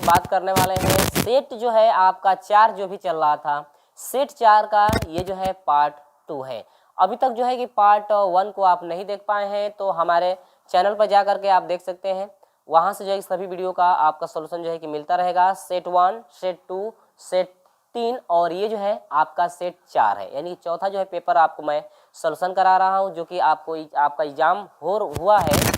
बात करने वाले हैं सेट जो है आपका 4 जो भी चल रहा था, सेट 4 का ये जो है पार्ट 2 है। अभी तक जो है कि पार्ट 1 को आप नहीं देख पाए हैं तो हमारे चैनल पर जा करके आप देख सकते हैं, वहाँ से जो है सभी वीडियो का आपका सोल्यूशन जो है कि मिलता रहेगा। सेट 1, सेट 2, सेट 3 और ये जो है आपका सेट 4 है, यानी चौथा जो है पेपर आपको मैं सोल्यूशन करा रहा हूँ, जो कि आपका एग्जाम हुआ है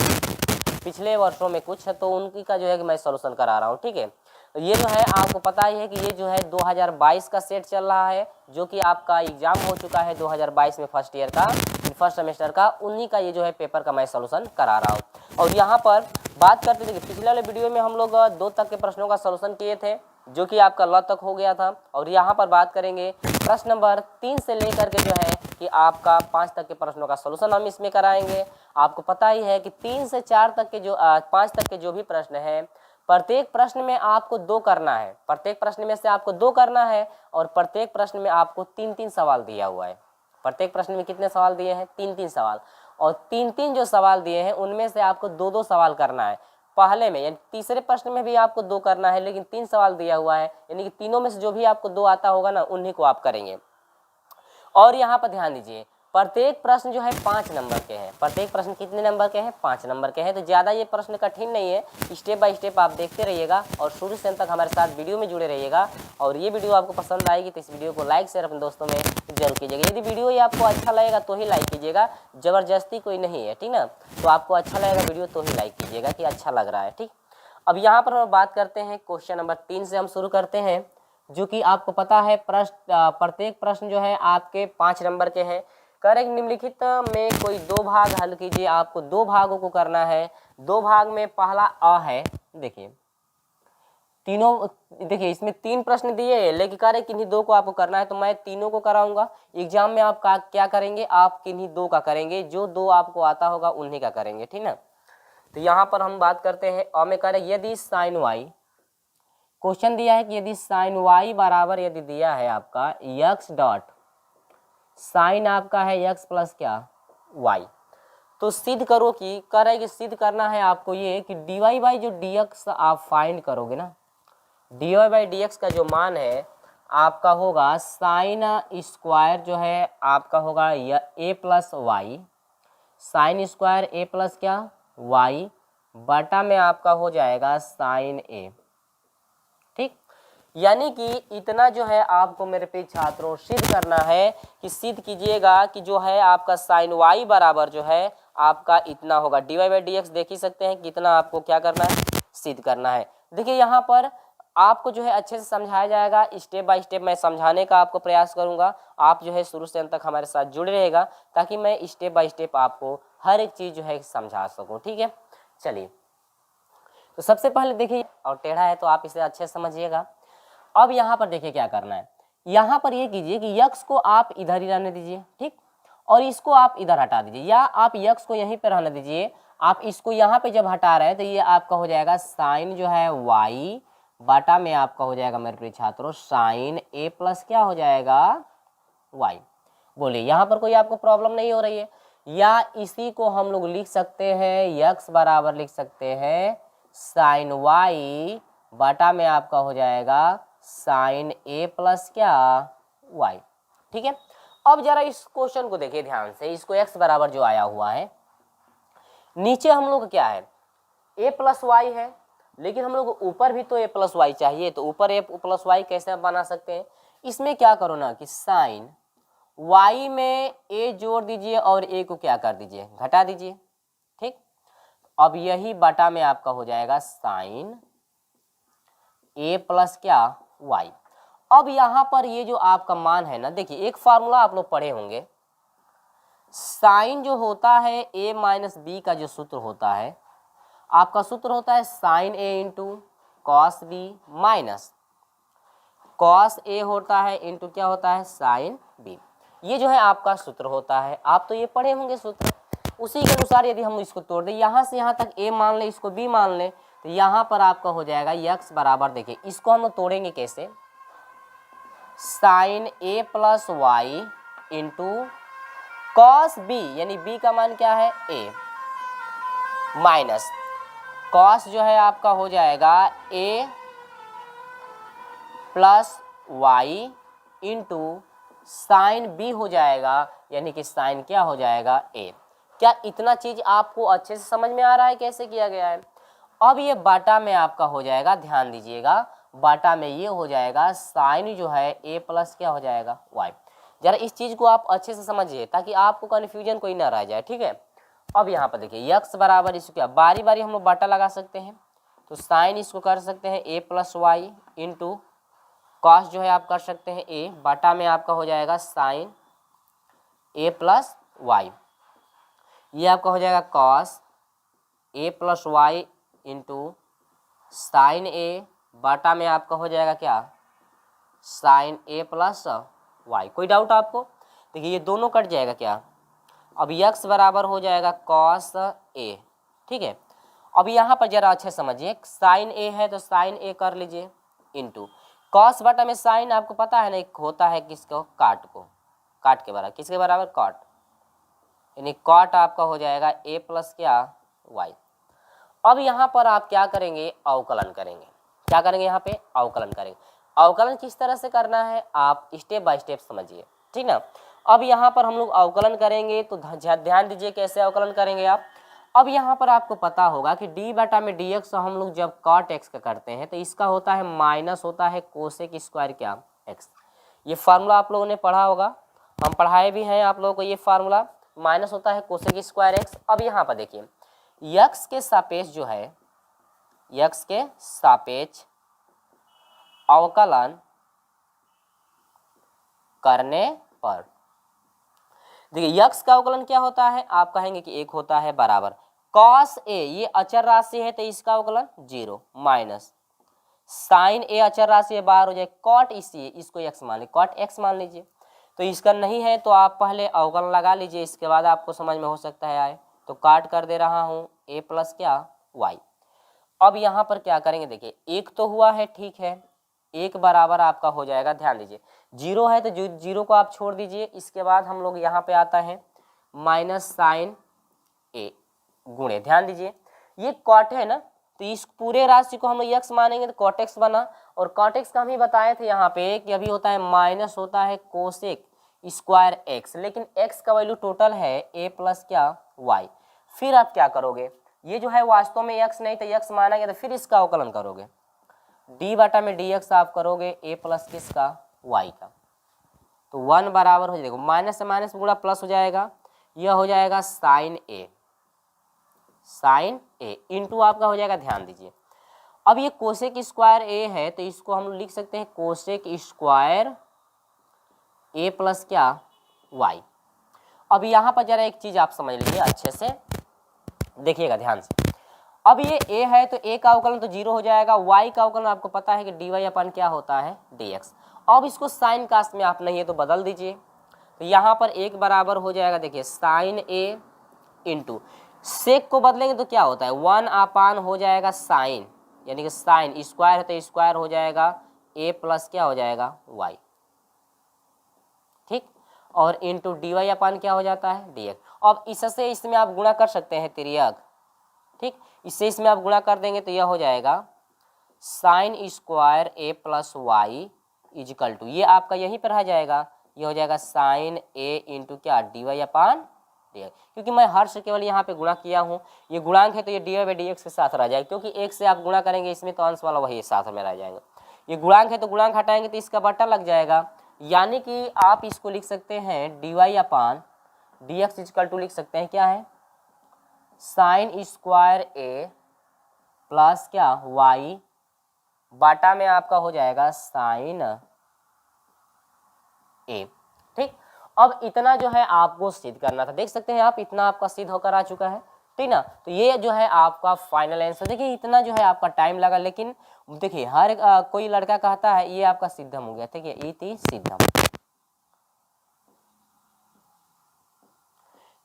पिछले वर्षों में कुछ है, तो उनकी का जो है कि मैं सोल्यूशन करा रहा हूँ। ठीक है, तो ये जो है आपको पता ही है कि ये जो है 2022 का सेट चल रहा है, जो कि आपका एग्जाम हो चुका है 2022 में फर्स्ट ईयर का, फर्स्ट सेमेस्टर का, उन्हीं का ये जो है पेपर का मैं सोल्यूशन करा रहा हूँ। और यहाँ पर बात करते थे कि पिछले वाले वीडियो में हम लोग 2 तक के प्रश्नों का सोल्यूशन किए थे, जो कि आपका ल तक हो गया था। और यहाँ पर बात करेंगे प्रश्न नंबर 3 से लेकर के जो है कि आपका 5 तक के प्रश्नों का सोल्यूशन हम इसमें कराएंगे। आपको पता ही है कि 3 से 4 तक के जो 5 तक के जो भी प्रश्न है, प्रत्येक प्रश्न में आपको 2 करना है, प्रत्येक प्रश्न में से आपको 2 करना है, और प्रत्येक प्रश्न में आपको 3-3 सवाल दिया हुआ है। प्रत्येक प्रश्न में कितने सवाल दिए हैं? 3-3 सवाल, और 3-3 जो सवाल दिए हैं उनमें से आपको 2-2 सवाल करना है। पहले में यानी तीसरे प्रश्न में भी आपको 2 करना है, लेकिन 3 सवाल दिया हुआ है, यानी कि तीनों में से जो भी आपको 2 आता होगा ना, उन्हीं को आप करेंगे। और यहाँ पर ध्यान दीजिए, प्रत्येक प्रश्न जो है 5 नंबर के हैं। प्रत्येक प्रश्न कितने नंबर के हैं? 5 नंबर के हैं। तो ज़्यादा ये प्रश्न कठिन नहीं है, स्टेप बाय स्टेप आप देखते रहिएगा और शुरू से अंत तक हमारे साथ वीडियो में जुड़े रहिएगा। और ये वीडियो आपको पसंद आएगी तो इस वीडियो को लाइक शेयर अपने दोस्तों में जरूर कीजिएगा। यदि वीडियो ये आपको अच्छा लगेगा तो ही लाइक कीजिएगा, ज़बरदस्ती कोई नहीं है, ठीक ना। तो आपको अच्छा लगेगा वीडियो तो ही लाइक कीजिएगा कि अच्छा लग रहा है, ठीक। अब यहाँ पर हम बात करते हैं क्वेश्चन नंबर 3 से हम शुरू करते हैं, जो कि आपको पता है प्रत्येक प्रश्न जो है आपके 5 नंबर के हैं। करेक्ट निम्नलिखित में कोई 2 भाग हल कीजिए। आपको 2 भागों को करना है। 2 भाग में पहला अ है, देखिए तीनों, देखिए इसमें 3 प्रश्न दिए, लेकिन करेक्ट किन्हीं 2 को आपको करना है, तो मैं तीनों को कराऊंगा। एग्जाम में आप क्या करेंगे? आप किन्हीं 2 का करेंगे, जो 2 आपको आता होगा उन्हीं का करेंगे, ठीक ना। तो यहाँ पर हम बात करते हैं अ में, करें यदि साइन वाई, क्वेश्चन दिया है कि यदि साइन वाई बराबर यदि दिया है आपका यक्स डॉट, साइन आपका है यक्स प्लस क्या वाई, तो सिद्ध करो कि करेंगे, सिद्ध करना है आपको ये कि डी वाई बाई जो डी एक्स आप फाइंड करोगे ना, D Y by D X का जो मान है आपका होगा साइन स्क्वायर जो है आपका होगा ए plus Y, sign square A plus क्या वाई बटा में आपका हो जाएगा साइन ए, ठीक। यानी कि इतना जो है आपको मेरे पे छात्रों सिद्ध करना है कि सिद्ध कीजिएगा कि जो है आपका साइन वाई बराबर जो है आपका इतना होगा। D Y by D X देख ही सकते हैं कितना आपको क्या करना है, सिद्ध करना है। देखिए यहाँ पर आपको जो है अच्छे से समझाया जाएगा, स्टेप बाय स्टेप मैं समझाने का आपको प्रयास करूँगा। आप जो है शुरू से अंत तक हमारे साथ जुड़े रहेगा, ताकि मैं स्टेप बाय स्टेप आपको हर एक चीज़ जो है समझा सकूँ, ठीक है। चलिए, तो सबसे पहले देखिए, और टेढ़ा है तो आप इसे अच्छे से समझिएगा। अब यहाँ पर देखिए क्या करना है, यहाँ पर ये कीजिए कि यक्स को आप इधर ही रहने दीजिए, ठीक, और इसको आप इधर हटा दीजिए, या आप यक्स को यहीं पर रहने दीजिए। आप इसको यहाँ पे जब हटा रहे हैं तो ये आपका हो जाएगा साइन जो है वाई बाटा में आपका हो जाएगा मेरे प्रिय छात्रों साइन ए प्लस क्या हो जाएगा वाई। बोलिए यहाँ पर कोई आपको प्रॉब्लम नहीं हो रही है? या इसी को हम लोग लिख सकते हैं, यक्स बराबर लिख सकते हैं साइन वाई बाटा में आपका हो जाएगा साइन ए प्लस क्या वाई, ठीक है। अब जरा इस क्वेश्चन को देखिए ध्यान से, इसको x बराबर जो आया हुआ है, नीचे हम लोग क्या है a प्लस वाई है, लेकिन हम लोग ऊपर भी तो a प्लस वाई चाहिए, तो ऊपर a प्लस वाई कैसे बना सकते हैं? इसमें क्या करो ना कि साइन y में a जोड़ दीजिए और a को क्या कर दीजिए, घटा दीजिए, ठीक। अब यही बटा में आपका हो जाएगा साइन a प्लस क्या y। अब यहाँ पर ये जो आपका मान है ना, देखिए एक फार्मूला आप लोग पढ़े होंगे, साइन जो होता है a माइनस बी का जो सूत्र होता है, आपका सूत्र होता है sine a into cos B minus cos a होता है इंटू क्या होता है साइन b। ये जो है आपका सूत्र होता है, आप तो ये पढ़े होंगे सूत्र। उसी के अनुसार यदि हम इसको तोड़ दें, यहाँ से यहाँ तक a मान ले, इसको b मान ले, तो यहाँ पर आपका हो जाएगा यक्स बराबर, देखिए इसको हम लोग तोड़ेंगे कैसे, sine a plus Y into cos b, यानी b का मान क्या है a, माइनस कॉस जो है आपका हो जाएगा a plus Y into sine B हो जाएगा, यानी कि साइन क्या हो जाएगा ए। क्या इतना चीज आपको अच्छे से समझ में आ रहा है कैसे किया गया है? अब ये बाटा में आपका हो जाएगा, ध्यान दीजिएगा, बाटा में ये हो जाएगा साइन जो है ए प्लस क्या हो जाएगा वाई। जरा इस चीज को आप अच्छे से समझिए ताकि आपको कन्फ्यूजन कोई ना रह जाए, ठीक है। अब यहाँ पर देखिए यक्स बराबर इसको क्या बारी बारी हम लोग बाटा लगा सकते हैं, तो साइन इसको कर सकते हैं ए प्लस वाई इंटू कॉस जो है आप कर सकते हैं ए, बाटा में आपका हो जाएगा साइन ए प्लस वाई, ये आपका हो जाएगा cos A plus Y into sign ए, बाटा में आपका हो जाएगा क्या साइन ए प्लस वाई। कोई डाउट आपको? देखिए ये दोनों कट जाएगा क्या, अब यक्स बराबर हो जाएगा कॉस ए, ठीक है। अब यहाँ पर जरा अच्छे समझिए, साइन ए है तो साइन ए कर लीजिए इंटू कॉस बटा में साइन आपको पता है ना एक होता है किसको, काट को, काट के बराबर, किसके बराबर कॉट, यानी कॉट आपका हो जाएगा ए प्लस क्या वाई। अब यहाँ पर आप क्या करेंगे, अवकलन करेंगे। क्या करेंगे यहाँ पे, अवकलन करेंगे। अवकलन किस तरह से करना है आप स्टेप बाय स्टेप समझिए, ठीक ना। अब यहाँ पर हम लोग अवकलन करेंगे तो ध्यान दीजिए कैसे अवकलन करेंगे आप। अब यहाँ पर आपको पता होगा कि डी बटा में डी एक्स हम लोग जब कॉट एक्स का करते हैं तो इसका होता है माइनस होता है कोसेक स्क्वायर क्या एक्स। ये फार्मूला आप लोगों ने पढ़ा होगा, हम पढ़ाए भी हैं आप लोगों को, ये फार्मूला माइनस होता है कोसेक स्क्वायर एक्स। अब यहाँ पर देखिए यक्स के सापेक्ष जो है, यक्स के सापेक्ष अवकलन करने पर देखिए यक्स का अवकलन क्या होता है, आप कहेंगे कि एक होता है बराबर कॉस ए, ये अचर राशि है तो इसका अवकलन 0 माइनस साइन ए अचर राशि है बाहर हो जाए, कॉट इसी इसको एक्स मान लीजिए, कॉट एक्स मान लीजिए। तो इसका नहीं है तो आप पहले अवकलन लगा लीजिए, इसके बाद आपको समझ में हो सकता है आए, तो काट कर दे रहा हूँ ए प्लस क्या वाई। अब यहाँ पर क्या करेंगे, देखिए एक तो हुआ है, ठीक है, एक बराबर आपका हो जाएगा, ध्यान दीजिए 0 है तो 0 को आप छोड़ दीजिए। इसके बाद हम लोग यहाँ पे आता है माइनस साइन ए गुणे, ध्यान दीजिए ये कॉट है ना, तो इस पूरे राशि को हम लोग यक्स मानेंगे तो कॉट एक्स बना, और कॉट एक्स का हम ही बताए थे यहाँ पे कि अभी होता है माइनस होता है कोसेक स्क्वायर एक्स, लेकिन एक्स का वैल्यू टोटल है ए प्लस क्या वाई। फिर आप क्या करोगे, ये जो है वास्तव में एक्स नहीं तो एक्स माना गया, तो फिर इसका अवकलन करोगे, डी बटा में डी एक्स आप करोगे ए प्लस किसका वाई का, तो 1 बराबर हो जाएगा, माइनस से माइनस गुणा प्लस हो जाएगा, यह हो जाएगा sine A, sign A into आपका हो जाएगा, ध्यान दीजिए अब ये कोसेक स्क्वायर ए है तो इसको हम लिख सकते हैं कोसेक स्क्वायर ए प्लस क्या वाई। अब यहाँ पर जरा एक चीज आप समझ लीजिए अच्छे से, देखिएगा ध्यान से। अब ये a है तो a का अवकलन तो 0 हो जाएगा, y का अवकलन आपको पता है कि dy अपन क्या होता है dx। अब इसको साइन कास्ट में आप नहीं है तो बदल दीजिए, तो यहाँ पर एक बराबर हो जाएगा, देखिए साइन a इंटू सेक को बदलेंगे तो क्या होता है 1 अपान हो जाएगा साइन, यानी कि साइन स्क्वायर है तो स्क्वायर हो जाएगा a प्लस क्या हो जाएगा y, ठीक, और इंटू dy अपान क्या हो जाता है dx। अब इससे इसमें आप गुणा कर सकते हैं तिर्यक, ठीक, इससे इसमें आप गुणा कर देंगे तो यह हो जाएगा sine square A plus Y equal to, ये आपका यहीं पर रह जाएगा, ये हो जाएगा साइन ए इंटू क्या D Y upon D X, क्योंकि मैं हर से केवल यहाँ पे गुणा किया हूँ, ये गुणांक है तो ये D Y by D X के साथ रह जाएगा, क्योंकि एक से आप गुणा करेंगे इसमें तो अंश वाला वही साथ में रह जाएगा। ये गुणांक है तो गुणांक हटाएंगे तो इसका बट्टा लग जाएगा, यानी कि आप इसको लिख सकते हैं D Y upon D X equal to लिख सकते हैं क्या है साइन स्क्वायर ए प्लस क्या वाई, बाटा में आपका हो जाएगा साइन ए, ठीक। अब इतना जो है आपको सिद्ध करना था, देख सकते हैं आप इतना आपका सिद्ध होकर आ चुका है, ठीक ना। तो ये जो है आपका फाइनल आंसर, देखिए इतना जो है आपका टाइम लगा, लेकिन देखिए हर कोई लड़का कहता है ये आपका सिद्धम हो गया, ठीक है, इति सिद्धम।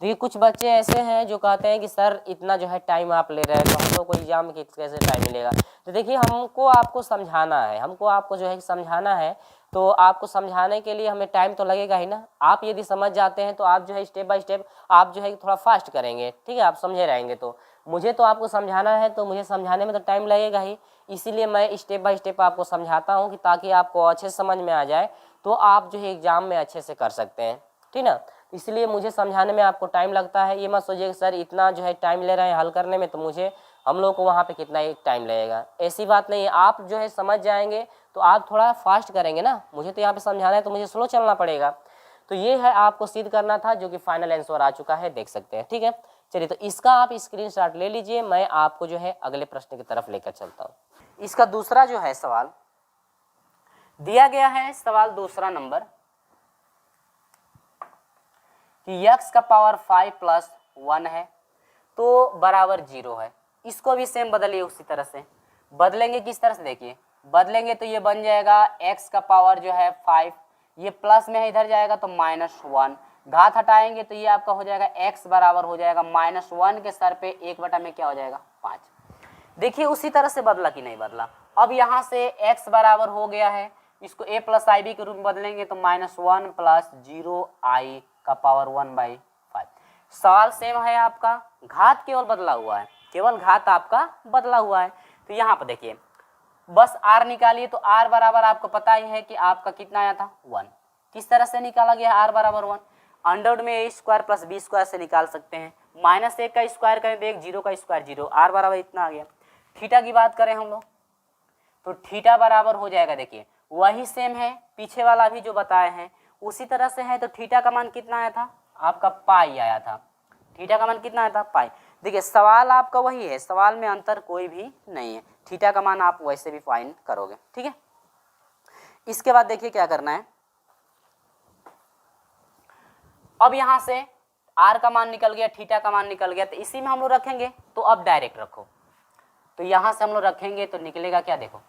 देखिए कुछ बच्चे ऐसे हैं जो कहते हैं कि सर इतना जो है टाइम आप ले रहे हैं तो हम लोग को एग्जाम में कैसे टाइम मिलेगा। तो देखिए हमको आपको समझाना है, हमको आपको जो है समझाना है, तो आपको समझाने के लिए हमें टाइम तो लगेगा ही ना। आप यदि समझ जाते हैं तो आप जो है स्टेप बाय स्टेप आप जो है थोड़ा फास्ट करेंगे, ठीक है, आप समझे रहेंगे। तो मुझे तो आपको समझाना है तो मुझे समझाने में तो टाइम लगेगा ही, इसीलिए मैं स्टेप बाय स्टेप आपको समझाता हूँ कि ताकि आपको अच्छे से समझ में आ जाए, तो आप जो है एग्जाम में अच्छे से कर सकते हैं, ठीक ना। इसलिए मुझे समझाने में आपको टाइम लगता है, ये मत सोचिए कि सर इतना जो है टाइम ले रहे हैं हल करने में, तो मुझे हम लोग को वहाँ पे कितना ही टाइम लगेगा, ऐसी बात नहीं है। आप जो है समझ जाएंगे तो आप थोड़ा फास्ट करेंगे ना, मुझे तो यहाँ पे समझाना है तो मुझे स्लो चलना पड़ेगा। तो ये है आपको सिद्ध करना था, जो कि फाइनल आंसर आ चुका है, देख सकते हैं, ठीक है। चलिए, तो इसका आप स्क्रीनशॉट ले लीजिए, मैं आपको जो है अगले प्रश्न की तरफ लेकर चलता हूँ। इसका दूसरा जो है सवाल दिया गया है, सवाल दूसरा नंबर, कि x का पावर 5 प्लस 1 है तो बराबर 0 है। इसको भी सेम बदलिए, उसी तरह से बदलेंगे। किस तरह से देखिए, बदलेंगे तो ये बन जाएगा x का पावर जो है 5, ये प्लस में है, इधर जाएगा तो -1, घात हटाएंगे तो ये आपका हो जाएगा x बराबर हो जाएगा -1 के सर पे 1 में क्या हो जाएगा 5। देखिए उसी तरह से बदला कि नहीं बदला। अब यहाँ से x बराबर हो गया है, इसको a प्लस आई बी के रूप में बदलेंगे तो -1 प्लस 0i का पावर 1/5। सवाल सेम है आपका, घात केवल बदला हुआ है, केवल घात आपका बदला हुआ है। तो यहाँ पर देखिए बस r निकालिए, तो r बराबर आपको पता ही है कि आपका कितना आया था 1। किस तरह से निकाला गया r बराबर 1, अंडर में a square plus b square से निकाल सकते हैं। -1 का स्क्वायर करें तो 1, 0 का स्क्वायर 0, r बराबर इतना आ गया। थीटा की बात करें हम लोग तो थीटा बराबर हो जाएगा, देखिए वही सेम है, पीछे वाला भी जो बताए हैं उसी तरह से है। तो थीटा का मान कितना आया था आपका, पाई आया था। थीटा का मान कितना आया था, पाई। देखिए सवाल आपका वही है, सवाल में अंतर कोई भी नहीं है, थीटा का मान आप वैसे भी फाइंड करोगे, ठीक है। इसके बाद देखिए क्या करना है, अब यहां से r का मान निकल गया, थीटा का मान निकल गया, तो इसी में हम लोग रखेंगे। तो अब डायरेक्ट रखो, तो यहां से हम लोग रखेंगे तो निकलेगा क्या, देखो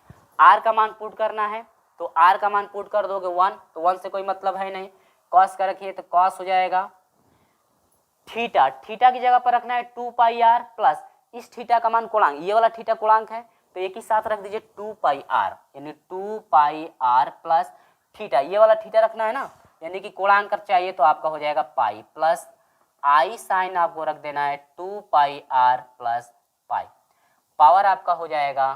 r का मान पुट करना है, तो r का मान पुट कर दोगे 1, तो 1 से कोई मतलब है नहीं। cos का रखिए तो cos हो जाएगा, थीटा, थीटा की जगह पर रखना है 2πr प्लस इस थीटा का मान कोणांक, ये वाला थीटा कोणांक है तो एक ही साथ रख दीजिए 2πr, यानी 2πr प्लस थीटा, ये वाला थीटा रखना है ना, यानी कि कोणांक चाहिए तो आपका हो जाएगा पाई, प्लस आई साइन आपको रख देना है 2πr प्लस पाई, पावर आपका हो जाएगा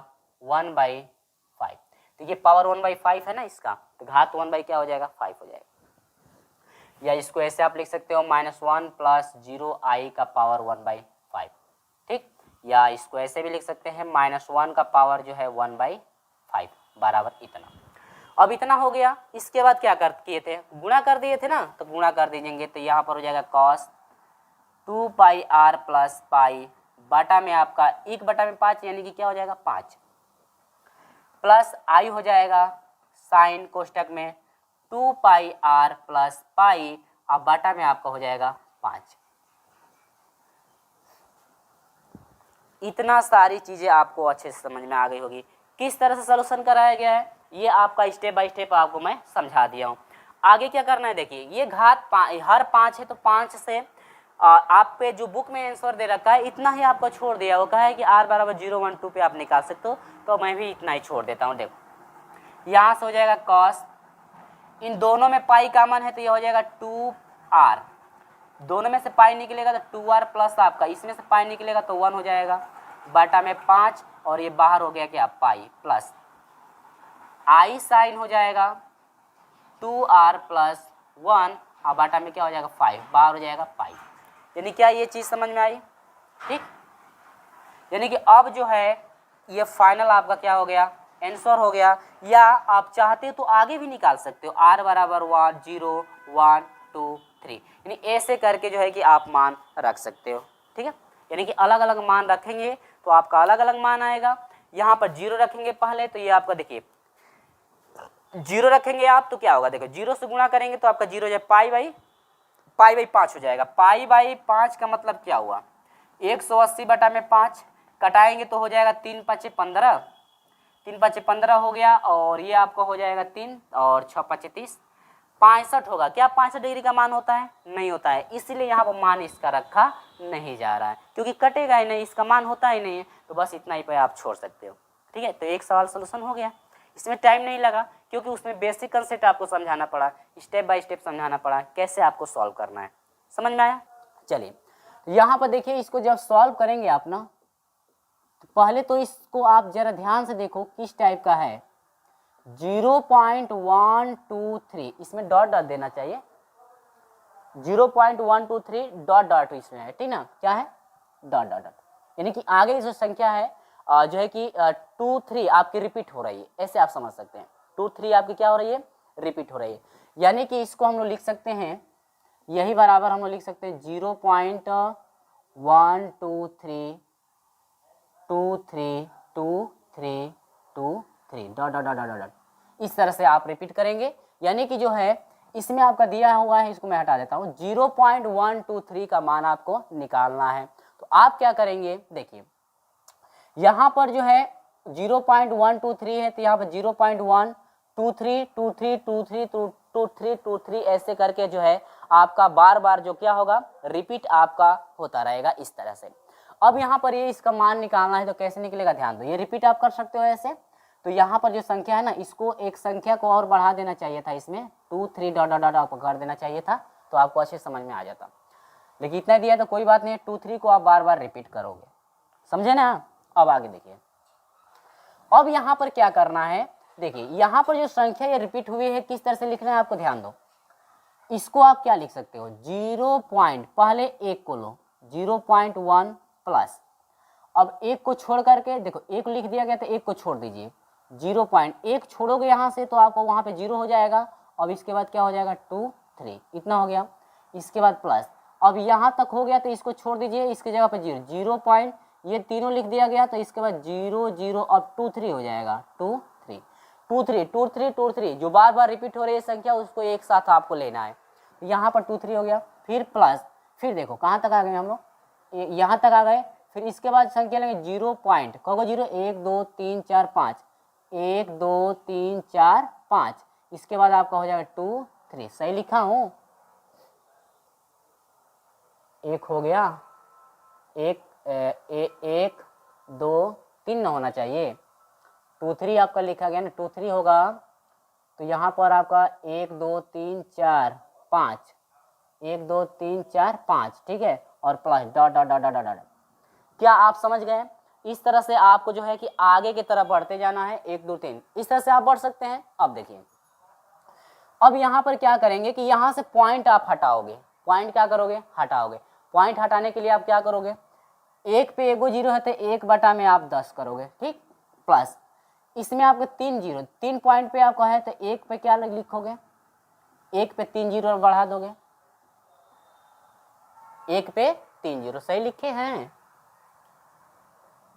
1/5। तो ये पावर 1/5 है ना इसका, तो घात 1 क्या हो जाएगा 5 हो जाएगा। या इसको ऐसे आप लिख सकते हो -1 प्लस 0i का पावर 1/5, ठीक। या इसको ऐसे भी लिख सकते हैं -1 का पावर जो है 1/5 बराबर इतना। अब इतना हो गया, इसके बाद क्या कर किए थे, गुणा कर दिए थे ना, तो गुणा कर दीजिएंगे तो यहाँ पर हो जाएगा cos 2πr प्लस पाई बटा में आपका 1/5, यानी कि क्या हो जाएगा 5, प्लस आई हो जाएगा साइन कोष्टक में 2πr प्लस पाई, अब बटा में आपका हो जाएगा 5। इतना सारी चीजें आपको अच्छे से समझ में आ गई होगी। किस तरह से सॉल्यूशन कराया गया है ये आपका स्टेप बाय स्टेप आपको मैं समझा दिया हूँ। आगे क्या करना है, देखिए ये घात हर 5 है तो 5 से आप पे जो बुक में आंसर दे रखा है इतना ही आपको छोड़ दिया, वो कहा है कि r बराबर 0, 1, 2 पे आप निकाल सकते हो, तो मैं भी इतना ही छोड़ देता हूँ। देखो यहाँ से हो जाएगा cos, इन दोनों में पाई कॉमन है तो ये हो जाएगा 2r, दोनों में से पाई निकलेगा तो 2r प्लस आपका इसमें से पाई निकलेगा तो 1 हो जाएगा, बटा में 5 और ये बाहर हो गया क्या पाई, प्लस आई साइन हो जाएगा 2r प्लस 1 और बटा में क्या हो जाएगा 5, बाहर हो जाएगा पाई। यानी क्या ये चीज़ समझ में आई, ठीक। यानी कि अब जो है ये फाइनल आपका क्या हो गया, आंसर हो गया। या आप चाहते हो तो आगे भी निकाल सकते हो, r बराबर 1, 0, 1, 2, 3, यानी ऐसे करके जो है कि आप मान रख सकते हो, ठीक है। यानी कि अलग अलग मान रखेंगे तो आपका अलग अलग मान आएगा। यहाँ पर 0 रखेंगे पहले तो ये आपका देखिए 0 रखेंगे आप तो क्या होगा, देखो 0 से गुणा करेंगे तो आपका 0 हो जाए पाई 5 हो जाएगा। पाई 5 का मतलब क्या हुआ, 180 बटा में 5 कटाएंगे तो हो जाएगा 3 5 15, 3 5 15 हो गया, और ये आपका हो जाएगा 3 और 6 5 30, 65 होगा। क्या 65 डिग्री का मान होता है, नहीं होता है, इसीलिए यहाँ पर मान इसका रखा नहीं जा रहा है, क्योंकि कटेगा ही नहीं, इसका मान होता ही नहीं है, तो बस इतना ही पे आप छोड़ सकते हो, ठीक है। तो एक सवाल सोल्यूशन हो गया, इसमें टाइम नहीं लगा क्योंकि उसमें बेसिक कंसेप्ट आपको समझाना पड़ा, स्टेप बाय स्टेप समझाना पड़ा कैसे आपको सॉल्व करना है, समझ में आया। चलिए यहाँ पर देखिए, इसको जब सॉल्व करेंगे आप ना तो पहले तो इसको आप जरा ध्यान से देखो किस टाइप का है, 0.123, इसमें डॉट डॉट देना चाहिए, 0.123 डॉट डॉट इसमें है, ठीक ना, क्या है, डॉट डॉट डॉट, यानी कि आगे जो संख्या है जो है कि 2 3 आपकी रिपीट हो रही है, ऐसे आप समझ सकते हैं, 2 3 आपकी क्या हो रही है, रिपीट हो रही है। यानी कि इसको हम लोग लिख सकते हैं, यही बराबर हम लोग लिख सकते हैं 0.123 2 3 2 3 2 3 dot dot dot dot dot, इस तरह से आप रिपीट करेंगे। यानी कि जो है इसमें आपका दिया हुआ है, इसको मैं हटा देता हूँ, 0.123 का मान आपको निकालना है। तो आप क्या करेंगे, देखिए यहाँ पर जो है 0.123 है, तो यहाँ पर 0.123 23 23 23 23 ऐसे करके जो है आपका बार बार जो क्या होगा, रिपीट आपका होता रहेगा इस तरह से। अब यहाँ पर ये इसका मान निकालना है, तो कैसे निकलेगा, ध्यान दो, ये रिपीट आप कर सकते हो ऐसे। तो यहाँ पर जो संख्या है ना, इसको एक संख्या को और बढ़ा देना चाहिए था, इसमें 2 3 डॉट डॉट डॉट आपको कर देना चाहिए था, तो आपको अच्छे समझ में आ जाता। लेकिन इतना दिया तो कोई बात नहीं, 2 3 को आप बार बार रिपीट करोगे, समझे ना। अब आगे देखिए, अब यहाँ पर क्या करना है, देखिए यहाँ पर जो संख्या ये रिपीट हुई है किस तरह से लिखना है आपको ध्यान दो। इसको आप क्या लिख सकते हो, 0 पॉइंट, पहले एक को लो 0.1 प्लस, अब एक को छोड़ करके देखो, एक लिख दिया गया तो एक को छोड़ दीजिए, 0.1 छोड़ोगे यहाँ से तो आपको वहाँ पे 0 हो जाएगा। अब इसके बाद क्या हो जाएगा, 2 3, इतना हो गया। इसके बाद प्लस, अब यहाँ तक हो गया तो इसको छोड़ दीजिए, इसके जगह पे 0 0 पॉइंट, ये तीनों लिख दिया गया, तो इसके बाद 0 0, अब 2 3 हो जाएगा, 2 3 2 3 2 3 2 3, जो बार बार रिपीट हो रही है संख्या उसको एक साथ आपको लेना है। यहाँ पर 2 3 हो गया, फिर प्लस, फिर देखो कहाँ तक आ गए हम लोग, यहाँ तक आ गए। फिर इसके बाद संख्या लेंगे 0 पॉइंट, कहोगे 0 1 2 3 4 5, 1 2 3 4 5, इसके बाद आपका हो जाएगा 2 3, सही लिखा हूँ, एक हो गया, एक 2 3 होना चाहिए, 2 3 आपका लिखा गया ना, 2 3 होगा तो यहाँ पर आपका 1 2 3 4 5, 1 2 3 4 5, ठीक है, और plus dot dot dot dot dot. क्या आप समझ गए, इस तरह से आपको जो है कि आगे की तरफ बढ़ते जाना है, 1 2 3, इस तरह से आप बढ़ सकते हैं। अब देखिए, अब यहाँ पर क्या करेंगे कि यहाँ से पॉइंट आप हटाओगे, पॉइंट क्या करोगे, हटाओगे। पॉइंट हटाने के लिए आप क्या करोगे, एक पे एगो 0 है तो 1 बटा में आप 10 करोगे, ठीक, प्लस इसमें आपको 3 0, 3 पॉइंट पे आपको है तो 1 पे क्या लिखोगे, 1 पे 3 0 बढ़ा दोगे, 1 पे 3 0, सही लिखे हैं,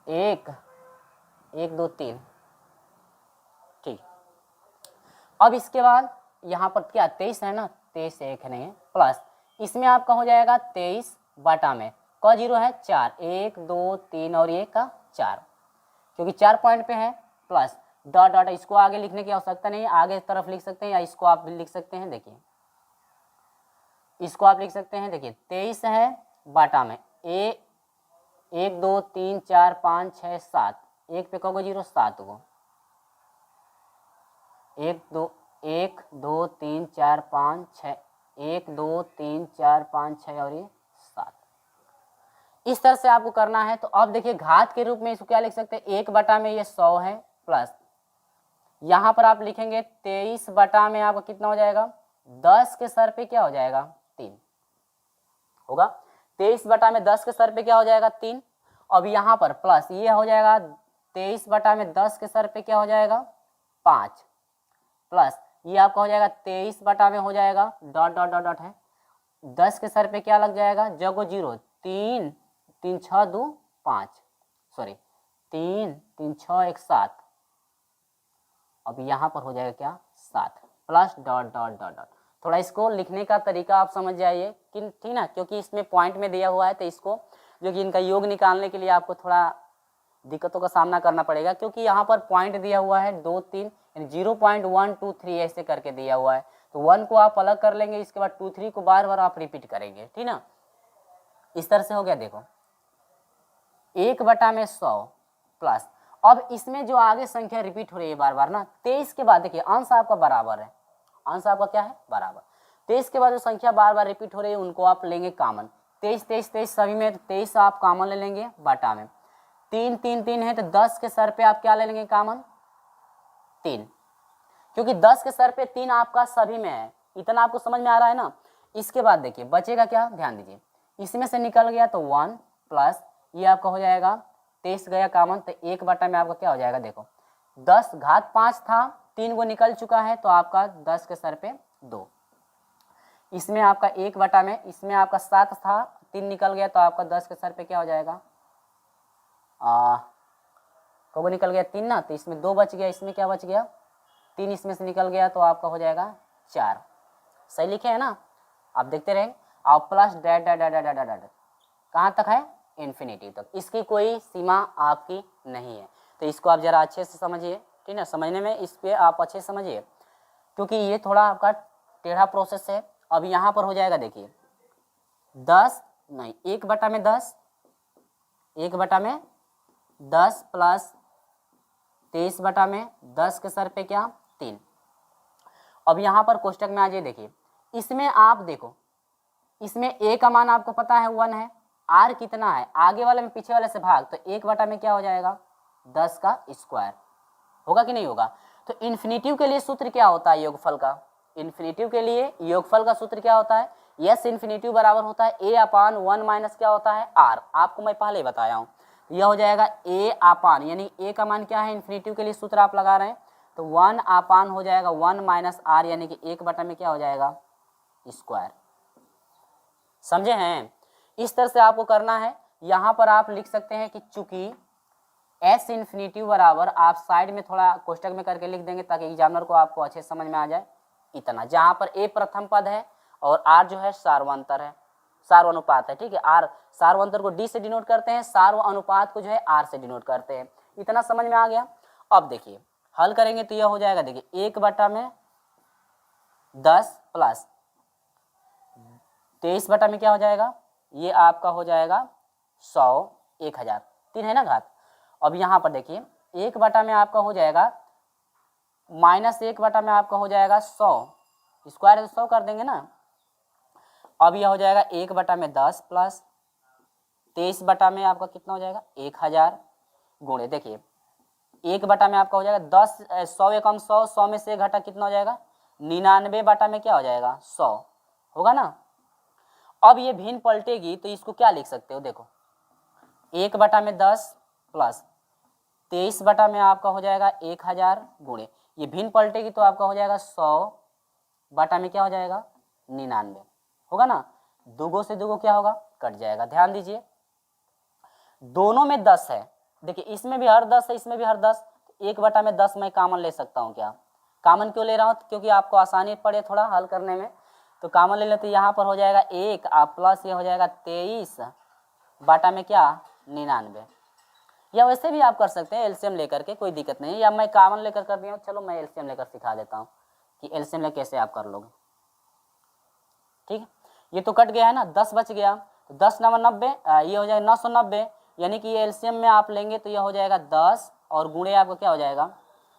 1 1 2 3, ठीक। अब इसके बाद यहाँ पर क्या 23 है ना, 23 से 1 नहीं है, प्लस इसमें आपका हो जाएगा 23 बटा में क 0 है 4, 1 2 3 और 1 का 4, क्योंकि 4 पॉइंट पे है, प्लस डॉट डॉट, इसको आगे लिखने की आवश्यकता नहीं है, आगे तरफ लिख सकते हैं या इसको आप लिख सकते हैं, देखिए इसको आप लिख सकते हैं, देखिए 23 है बटा में 1 2 3 4 5 6 7, 1 पे कहोगे 0 7 को, 1 2 3 4 5 6, 1 2 3 4 5 6 और ये 7, इस तरह से आपको करना है। तो अब देखिए घात के रूप में इसको क्या लिख सकते हैं, 1 बटा में ये 100 है, प्लस यहाँ पर आप लिखेंगे 23 बटा में आपका कितना हो जाएगा, 10 के सर पे क्या हो जाएगा, 3 होगा, 23 बटा में 10 के सर पे क्या हो जाएगा, 3। अब यहाँ पर प्लस ये हो जाएगा 23 बटा में 10 के सर पे क्या हो जाएगा, 5, प्लस ये आपका हो जाएगा 23 बटा में हो जाएगा डॉट डॉट डॉट डॉट है, 10 के सर पे क्या लग जाएगा, जगो 0, 3 3 6 2 5, सॉरी 3 3 6 1 7, अब यहाँ पर हो जाएगा क्या, 7, plus dot dot dot dot. थोड़ा इसको लिखने का तरीका आप समझ जाइए कि ठीक ना, क्योंकि इसमें पॉइंट में दिया हुआ है, तो इसको जो कि इनका योग निकालने के लिए आपको थोड़ा दिक्कतों का सामना करना पड़ेगा, क्योंकि यहाँ पर पॉइंट दिया हुआ है 2 3, यानी 0.123 ऐसे करके दिया हुआ है, तो 1 को आप अलग कर लेंगे, इसके बाद 2 3 को बार बार आप रिपीट करेंगे, ठीक ना, इस तरह से हो गया। देखो 1 बटा में 100 प्लस, अब इसमें जो आगे संख्या रिपीट हो रही है बार बार ना, 23 के बाद देखिए अंश आपका बराबर है, अंश आपका क्या है, बराबर, 23 के बाद जो संख्या बार बार रिपीट हो रही है उनको आप लेंगे कॉमन, 23 23 23 सभी में, 23 आप कॉमन ले लेंगे बटा में, 3 3 3 है तो 10 के सर पे आप क्या ले लेंगे कॉमन 3, क्योंकि 10 के सर पे 3 आपका सभी में है। इतना आपको समझ में आ रहा है ना। इसके बाद देखिए बचेगा क्या, ध्यान दीजिए, इसमें से निकल गया तो 1 प्लस ये आपका हो जाएगा 23 गया कॉमन, तो 1 बटा में आपका क्या हो जाएगा, देखो 10 घात 5 था, 3 को निकल चुका है तो आपका 10 के सर पे 2, इसमें आपका 1 बटा में, इसमें आपका 7 था, 3 निकल गया तो आपका 10 के सर पे क्या हो जाएगा, कब निकल गया 3 ना, तो इसमें 2 बच गया, इसमें क्या बच गया 3, इसमें से निकल गया तो आपका हो जाएगा 4। सही लिखे है ना, आप देखते रहें। आप plus that that that that that कहाँ तक है, इन्फिनिटी तक, इसकी कोई सीमा आपकी नहीं है। तो इसको आप जरा अच्छे से समझिए, ठीक है, समझने में इस पे आप अच्छे से समझिए, क्योंकि ये थोड़ा आपका टेढ़ा प्रोसेस है। अब यहाँ पर हो जाएगा देखिए 10 नहीं 1 बटा में 10, 1 बटा में 10 प्लस 23 बटा में 10 के सर पे क्या 3। अब यहाँ पर कोष्टक में आ जाइए, देखिए इसमें आप देखो, इसमें a का मान आपको पता है 1 है, r कितना है, आगे वाले में पीछे वाले से भाग, तो 1 बटा में क्या हो जाएगा 10 का स्क्वायर, होगा कि नहीं होगा। तो इन्फिनिटिव के लिए सूत्र क्या होता है योगफल का, इन्फिनिटिव के लिए योगफल का सूत्र क्या होता है, यस इन्फिनिटिव बराबर होता है a अपान 1 माइनस क्या होता है r, आपको मैं पहले ही बताया हूँ। यह हो जाएगा a अपान, यानी a का मान क्या है इन्फिनिटिव के लिए सूत्र आप लगा रहे हैं, तो 1 अपान हो जाएगा 1 माइनस r, यानी कि 1 बटा में क्या हो जाएगा स्क्वायर। समझे हैं, इस तरह से आपको करना है। यहाँ पर आप लिख सकते हैं कि चूंकि s इन्फिनिटिव बराबर, आप साइड में थोड़ा कोष्टक में करके लिख देंगे ताकि एग्जामिनर को आपको अच्छे समझ में आ जाए, इतना, जहाँ पर a प्रथम पद है और r जो है सार्वंतर है, सार्वनुपात है, ठीक है, r सार्वंतर को d से डिनोट करते हैं, सार्व अनुपात को जो है r से डिनोट करते हैं, इतना समझ में आ गया। अब देखिए हल करेंगे तो यह हो जाएगा, देखिए 1 बटा में 10 प्लस 23 बटा में क्या हो जाएगा, ये आपका हो जाएगा 100 1000, 3 है ना घात। अब यहाँ पर देखिए 1 बटा में आपका हो जाएगा माइनस 1 बटा में आपका हो जाएगा 100, स्क्वायर है तो 100 कर देंगे ना। अब यह हो जाएगा 1 बटा में 10 प्लस 23 बटा में आपका कितना हो जाएगा 1000 गुणे, देखिए 1 बटा में आपका हो जाएगा 10, 100 एकम 100, 100 में से घटा कितना हो जाएगा 99 बटा में क्या हो जाएगा 100, होगा ना। अब ये भिन्न पलटेगी तो इसको क्या लिख सकते हो, देखो 1 बटा में 10 प्लस 23 बटा में आपका हो जाएगा 1000 गुणे, ये भिन्न पलटेगी तो आपका हो जाएगा 100 बटा में क्या हो जाएगा 99, होगा ना। दुगो से दुगो क्या होगा कट जाएगा। ध्यान दीजिए दोनों में 10 है, देखिए इसमें भी हर 10 है, इसमें भी हर 10, 1 बटा में 10 मैं कॉमन ले सकता हूँ। क्या कॉमन क्यों ले रहा हूँ, क्योंकि आपको आसानी पड़े थोड़ा हल करने में, तो कॉमन ले लेते, यहाँ पर हो जाएगा 1 आप प्लस ये हो जाएगा 23 बटा में क्या 99, या वैसे भी आप कर सकते हैं एलसीएम लेकर के, कोई दिक्कत नहीं है, या मैं कॉमन लेकर कर दिया हूँ, चलो मैं एलसीएम लेकर सिखा देता हूँ कि एलसीएम ले कैसे आप कर लोगे। ठीक है, ये तो कट गया है ना, 10 बच गया, तो 10 9 90, ये हो जाएगा 990, यानी कि ये एलसीएम में आप लेंगे तो यह हो जाएगा 10 और गुणे आपको क्या हो जाएगा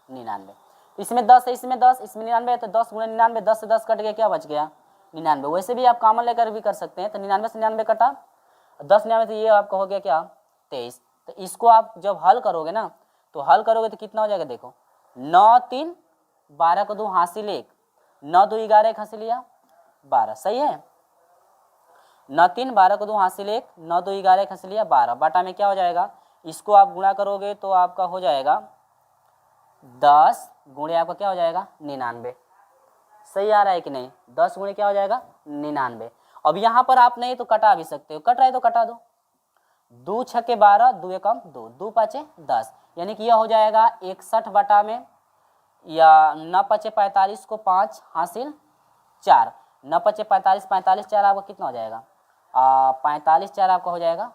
99। तो इसमें 10 है, इसमें 10, इसमें 99 है, तो 10 गुणे 99, 10 से 10 कट गया, क्या बच गया 99। वैसे भी आप कॉमन लेकर भी कर सकते हैं, तो 99 से 99 कटा, 10 99, तो ये आपका हो गया क्या 23। तो इसको आप जब हल करोगे ना, तो हल करोगे तो कितना हो जाएगा, देखो 9 3 12 को 2 हासिल 1, 9 2 11 1 हासिल लिया 12, सही है, 9 3 12 को 2 हासिल 1, 9 2 11 1 हासिल लिया 12, बटा में क्या हो जाएगा, इसको आप गुणा करोगे तो आपका हो जाएगा 10 गुणे आपका क्या हो जाएगा 99। सही आ रहा है कि नहीं, 10 गुणे क्या हो जाएगा 99। अब यहाँ पर आप नहीं तो कटा भी सकते हो, कट रहा है तो कटा दो, 2 छके 12, 2 एकम 2, 2 पाँचे 10, यानी कि यह हो जाएगा 61 बटा में, या 9 पचे 45 को 5 हासिल 4, 9 पचे 45, 45 4 आपका कितना हो जाएगा 45 4 आपका हो जाएगा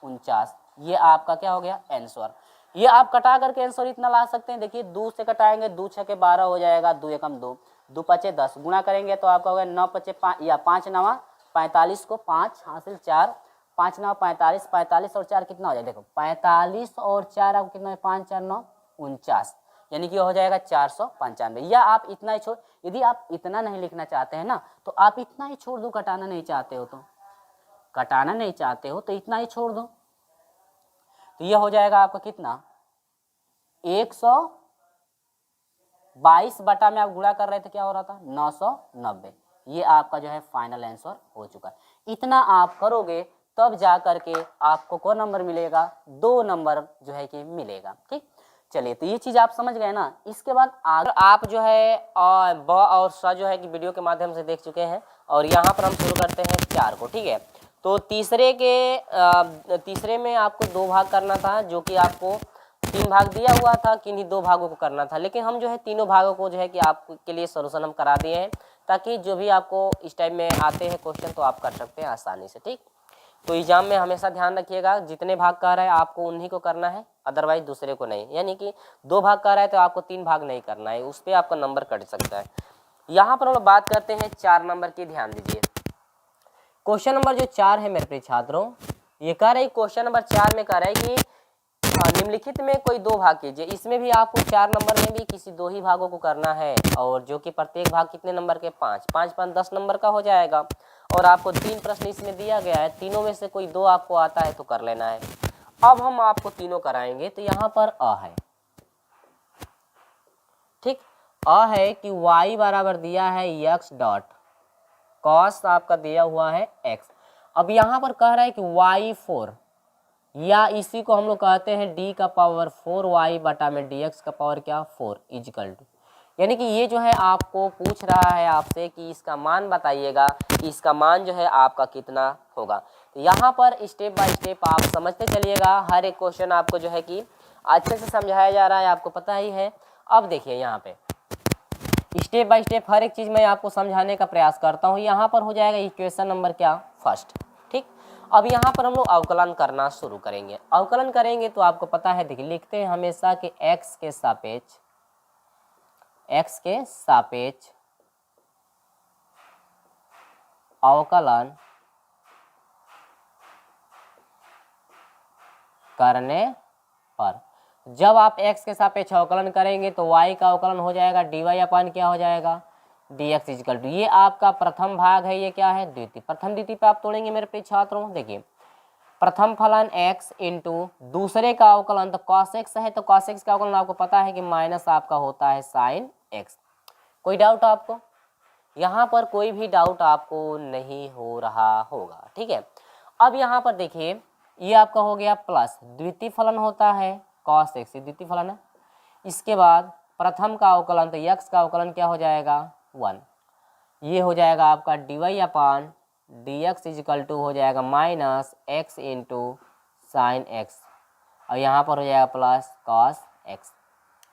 49। ये आपका क्या हो गया आंसर। ये आप कटा करके आंसर इतना ला सकते हैं, देखिए 2 से कटाएंगे, 2 छके 12 हो जाएगा, 2 एकम 2, 2 पचे 10, गुणा करेंगे तो आपका हो गया 9 पचे 5 या 5 9 45 को 5 हासिल 4, 5 9 45, 45 और 4 कितना हो जाएगा, देखो 45 और 4 आपको कितना है 5 4 9 49, यानी कि हो जाएगा 495। या आप इतना ही छोड़, यदि आप इतना नहीं लिखना चाहते हैं ना तो आप इतना ही छोड़ दो, कटाना नहीं चाहते हो तो, कटाना नहीं चाहते हो तो इतना ही छोड़ दो। तो ये हो जाएगा आपका कितना 122 बटा में आप गुणा कर रहे थे, क्या हो रहा था 990। ये आपका जो है फाइनल आंसर हो चुका है। इतना आप करोगे तब जा करके आपको कौन नंबर मिलेगा, 2 नंबर जो है कि मिलेगा। ठीक, चलिए तो ये चीज आप समझ गए ना। इसके बाद अगर आप जो है ब और स जो है कि वीडियो के माध्यम से देख चुके हैं, और यहाँ पर हम शुरू करते हैं 4 को। ठीक है, तो तीसरे में आपको 2 भाग करना था, जो कि आपको 3 भाग दिया हुआ था, किन्हीं 2 भागों को करना था, लेकिन हम जो है तीनों भागों को जो है कि आपके लिए सोल्यूशन हम करा दिए हैं, ताकि जो भी आपको इस टाइप में आते हैं क्वेश्चन तो आप कर सकते हैं आसानी से। ठीक, तो एग्जाम में हमेशा ध्यान रखिएगा, जितने भाग कर रहा है आपको उन्हीं को करना है, अदरवाइज दूसरे को नहीं। यानी कि 2 भाग कर रहा है तो आपको 3 भाग नहीं करना है, उस पर आपका नंबर कट सकता है। यहाँ पर हम लोग बात करते हैं 4 नंबर की। ध्यान दीजिए, क्वेश्चन नंबर जो 4 है मेरे प्रिय छात्रों, ये कह रहे क्वेश्चन नंबर 4 में कह रहा है कि निम्नलिखित में कोई 2 भाग कीजिए। इसमें भी आपको 4 नंबर में भी किसी 2 ही भागों को करना है, और जो कि प्रत्येक भाग कितने नंबर के 5 5 5 10 नंबर का हो जाएगा। और आपको 3 प्रश्न इसमें दिया गया है, तीनों में से कोई 2 आपको आता है तो कर लेना है। अब हम आपको तीनों कराएंगे। तो यहाँ पर अ है, ठीक, अ है कि y बराबर दिया है x डॉट कॉस आपका दिया हुआ है x। अब यहाँ पर कह रहा है कि y4, या इसी को हम लोग कहते हैं d का पावर 4y बटा में dx का पावर क्या 4 इजकल टू, यानी कि ये जो है आपको पूछ रहा है आपसे कि इसका मान बताइएगा कि इसका मान जो है आपका कितना होगा। तो यहाँ पर स्टेप बाय स्टेप आप समझते चलिएगा, हर एक क्वेश्चन आपको जो है कि अच्छे से समझाया जा रहा है, आपको पता ही है। अब देखिए यहाँ पे स्टेप बाय स्टेप हर एक चीज़ मैं आपको समझाने का प्रयास करता हूँ। यहाँ पर हो जाएगा इक्वेशन नंबर क्या फर्स्ट। ठीक, अब यहाँ पर हम लोग अवकलन करना शुरू करेंगे। अवकलन करेंगे तो आपको पता है, देखिए लिखते हैं हमेशा कि x के सापेक्ष अवकलन करने पर, जब आप x के सापेक्ष अवकलन करेंगे तो y का अवकलन हो जाएगा dy अपन क्या हो जाएगा dx इजकल टू, ये आपका प्रथम भाग है, ये क्या है द्वितीय। प्रथम द्वितीय पे आप तोड़ेंगे मेरे प्रिय छात्रों। देखिए प्रथम फलन x इंटू दूसरे का अवकलन तो cos x है, तो cos x का अवकलन आपको पता है कि माइनस आपका होता है sin x। कोई डाउट आपको? यहाँ पर कोई भी डाउट आपको नहीं हो रहा होगा। ठीक है, अब यहाँ पर देखिए ये आपका हो गया प्लस, द्वितीय फलन होता है cos x, द्वितीय फलन है। इसके बाद प्रथम का अवकलन तो x का अवकलन क्या हो जाएगा 1, ये हो जाएगा आपका dy upon dx equal to हो जाएगा minus x into sine x, और यहाँ पर हो जाएगा प्लस cos x।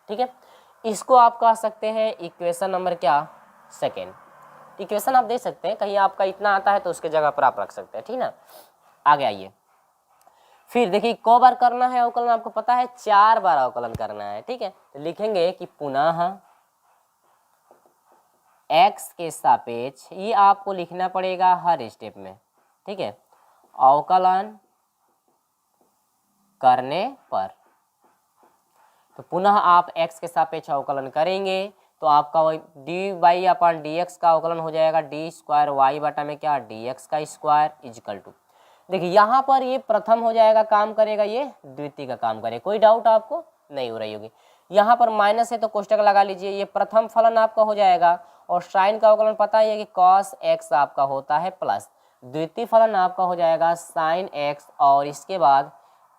ठीक है, इसको आप कह सकते हैं इक्वेशन नंबर क्या सेकेंड। इक्वेशन आप दे सकते हैं, कहीं आपका इतना आता है तो उसके जगह पर आप रख सकते हैं। ठीक ना, आगे आइए। फिर देखिए क बार करना है अवकलन, आपको पता है 4 बार अवकलन करना है। ठीक है, तो लिखेंगे कि पुनः x के सापेक्ष, ये आपको लिखना पड़ेगा हर स्टेप में। ठीक है, अवकलन करने पर, तो पुनः आप x के सापेक्ष अवकलन करेंगे तो आपका वही dy अपन dx का अवकलन हो जाएगा डी स्क्वायर y बटा में क्या dx का स्क्वायर इजकल टू। देखिए यहाँ पर ये प्रथम हो जाएगा काम करेगा, ये द्वितीय का काम करेगा। कोई डाउट आपको नहीं हो रही होगी। यहाँ पर माइनस है तो कोष्टक लगा लीजिए, ये प्रथम फलन आपका हो जाएगा, और साइन का अवकलन पता ही है कि cos x आपका होता है प्लस, द्वितीय फलन आपका हो जाएगा साइन x, और इसके बाद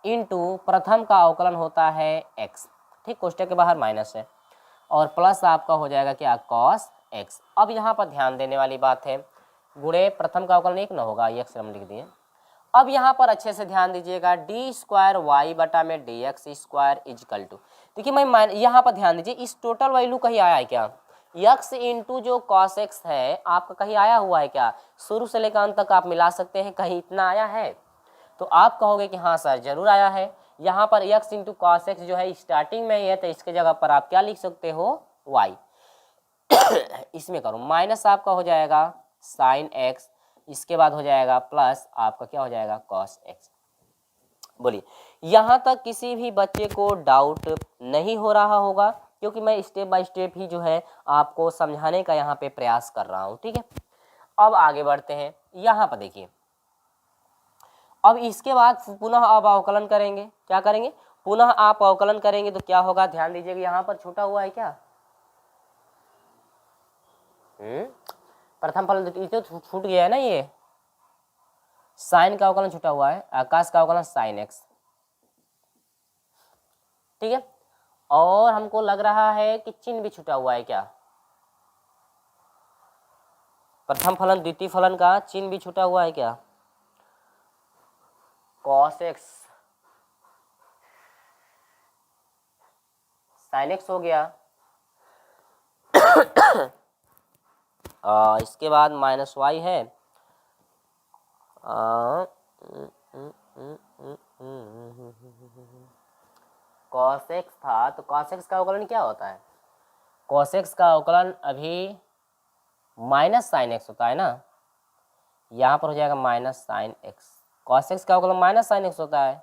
इंटू प्रथम का अवकलन होता है x। ठीक, कोष्टक के बाहर माइनस है, और प्लस आपका हो जाएगा क्या cos x। अब यहाँ पर ध्यान देने वाली बात है, गुणे प्रथम का अवकलन 1 न होगा, x हम लिख दिए। अब यहाँ पर अच्छे से ध्यान दीजिएगा, डी स्क्वायर वाई बटा में D X square equal to. देखिए मैं यहाँ पर ध्यान दीजिए, इस टोटल वैल्यू कहीं आया है क्या? यक्स इंटू जो कॉस एक्स है आपका कहीं आया हुआ है क्या? शुरू से लेकर अंत तक आप मिला सकते हैं, कहीं इतना आया है? तो आप कहोगे कि हाँ सर जरूर आया है। यहाँ पर यक्स इंटू कॉस एक्स जो है स्टार्टिंग में ही है, तो इसके जगह पर आप क्या लिख सकते हो वाई। इसमें करो माइनस आपका हो जाएगा साइन एक्स, इसके बाद हो जाएगा प्लस आपका क्या हो जाएगा कॉस एक्स। बोलिए यहाँ तक किसी भी बच्चे को डाउट नहीं हो रहा होगा, क्योंकि मैं स्टेप बाय स्टेप ही जो है आपको समझाने का यहाँ पे प्रयास कर रहा हूँ। ठीक है, अब आगे बढ़ते हैं। यहाँ पर देखिए अब इसके बाद पुनः आप अवकलन करेंगे, क्या करेंगे, पुनः आप अवकलन करेंगे तो क्या होगा, ध्यान दीजिएगा यहाँ पर छूटा हुआ है क्या, प्रथम फलन तो छूट गया है ना, ये साइन का अवकलन छूटा हुआ है, आकाश का अवकलन साइन एक्स, ठीक है। और हमको लग रहा है कि चिन्ह भी छूटा हुआ है क्या, प्रथम फलन द्वितीय फलन का चिन्ह भी छूटा हुआ है क्या, cos x sin x हो गया, इसके बाद माइनस वाई है, cos x था तो cos x का अवकलन क्या होता है, cos x का अवकलन अभी माइनस साइन एक्स होता है ना, यहाँ पर हो जाएगा minus sine x, cos x का अवकलन माइनस साइन एक्स होता है।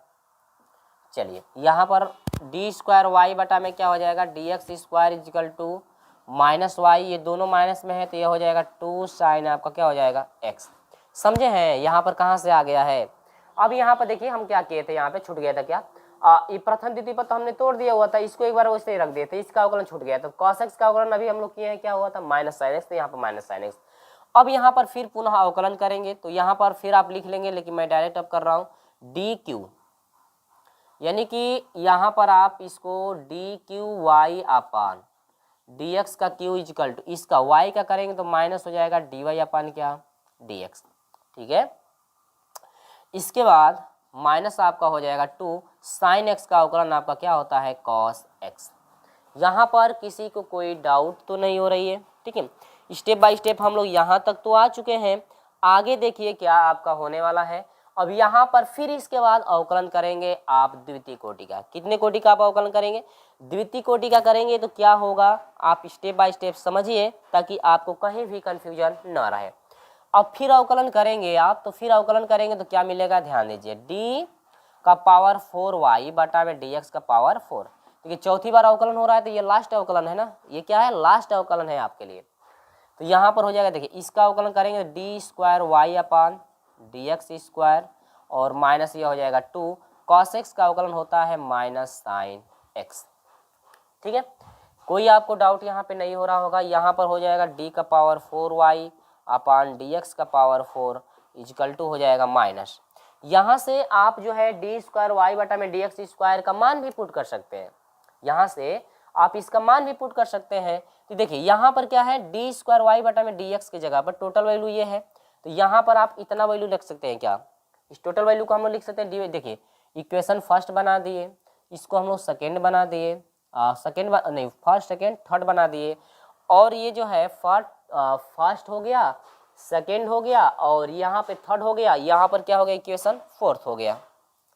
चलिए यहाँ पर डी स्क्वायर वाई बटा में क्या हो जाएगा, D X square equal to minus Y, ये दोनों माइनस में है तो ये हो जाएगा 2 साइन आपका क्या हो जाएगा x, समझे हैं यहाँ पर कहाँ से आ गया है। अब यहाँ पर देखिए हम क्या किए थे, यहाँ पे छूट गया था क्या, ये प्रथम द्वितीय पद तो हमने तोड़ दिया हुआ था, इसको एक बार वैसे ही रख दिए थे, इसका अवकलन छूट गया, तो cos x का अवकलन अभी हम लोग किए हैं, क्या हुआ था माइनस साइन एक्स, तो यहाँ पर माइनस साइन एक्स। अब यहाँ पर फिर पुनः अवकलन करेंगे तो यहाँ पर फिर आप लिख लेंगे, लेकिन मैं डायरेक्ट अब कर रहा हूँ डी क्यू, यानी कि यहाँ पर आप इसको D Q Y upon D X का क्यू इजिकल टू इसका वाई का करेंगे तो माइनस हो जाएगा डी वाई अपान क्या डी एक्स, ठीक है। इसके बाद माइनस आपका हो जाएगा 2 साइन एक्स का अवकलन आपका क्या होता है cos x। यहाँ पर किसी को कोई डाउट तो नहीं हो रही है, ठीक है, स्टेप बाय स्टेप हम लोग यहाँ तक तो आ चुके हैं, आगे देखिए क्या आपका होने वाला है। अब यहाँ पर फिर इसके बाद अवकलन करेंगे आप द्वितीय कोटि का, कितने कोटि का आप अवकलन करेंगे, द्वितीय कोटि का करेंगे तो क्या होगा, आप स्टेप बाय स्टेप समझिए ताकि आपको कहीं भी कंफ्यूजन न रहे। अब फिर अवकलन करेंगे आप, तो फिर अवकलन करेंगे तो क्या मिलेगा, ध्यान दीजिए, डी का पावर 4y बटा में dx का पावर 4, देखिए चौथी बार अवकलन हो रहा है तो ये लास्ट अवकलन है ना, ये क्या है लास्ट अवकलन है आपके लिए। तो यहाँ पर हो जाएगा, देखिए इसका अवकलन करेंगे D square Y upon D X square और माइनस ये हो जाएगा 2 cos x का अवकलन होता है माइनस साइन एक्स, ठीक है। कोई आपको डाउट यहाँ पे नहीं हो रहा होगा। यहाँ पर हो जाएगा डी का पावर 4y अपान डी एक्स का पावर 4 इजकल टू हो जाएगा माइनस, यहाँ से आप जो है डी स्क्वायर वाई बटा में डी एक्स स्क्वायर का मान भी पुट कर सकते हैं, यहाँ से आप इसका मान भी पुट कर सकते हैं। तो देखिए यहाँ पर क्या है, डी स्क्वायर वाई बटा में डी एक्स की जगह पर टोटल वैल्यू ये है, तो यहाँ पर आप इतना वैल्यू लिख सकते हैं, क्या इस टोटल वैल्यू को हम लोग लिख सकते हैं, देखिए इक्वेशन फर्स्ट बना दिए, इसको हम लोग सेकेंड बना दिए, फर्स्ट सेकेंड थर्ड बना दिए, और ये जो है फर्स्ट हो गया, सेकेंड हो गया और यहाँ पे थर्ड हो गया, यहाँ पर क्या हो गया इक्वेशन फोर्थ हो गया,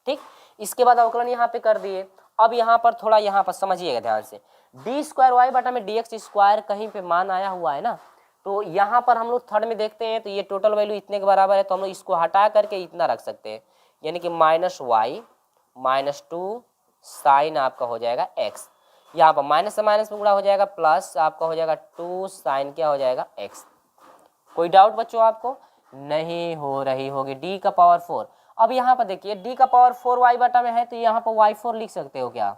ठीक। इसके बाद अवकलन यहाँ पे कर दिए। अब यहाँ पर थोड़ा यहाँ पर समझिएगा ध्यान से, डी स्क्वायर वाई बटा में डी एक्स स्क्वायर कहीं पे मान आया हुआ है ना, तो यहाँ पर हम लोग थर्ड में देखते हैं तो ये टोटल वैल्यू इतने के बराबर है, तो हम लोग इसको हटा करके इतना रख सकते हैं, यानी कि माइनस वाई माइनस 2 साइन आपका हो जाएगा एक्स, यहाँ पर माइनस से माइनस में गुणा हो जाएगा प्लस आपका हो जाएगा 2 साइन क्या हो जाएगा एक्स। कोई डाउट बच्चों आपको नहीं हो रही होगी, डी का पावर 4। अब यहाँ पर देखिए डी का पावर 4 वाई बटा में है, तो यहाँ पर y4 लिख सकते हो क्या,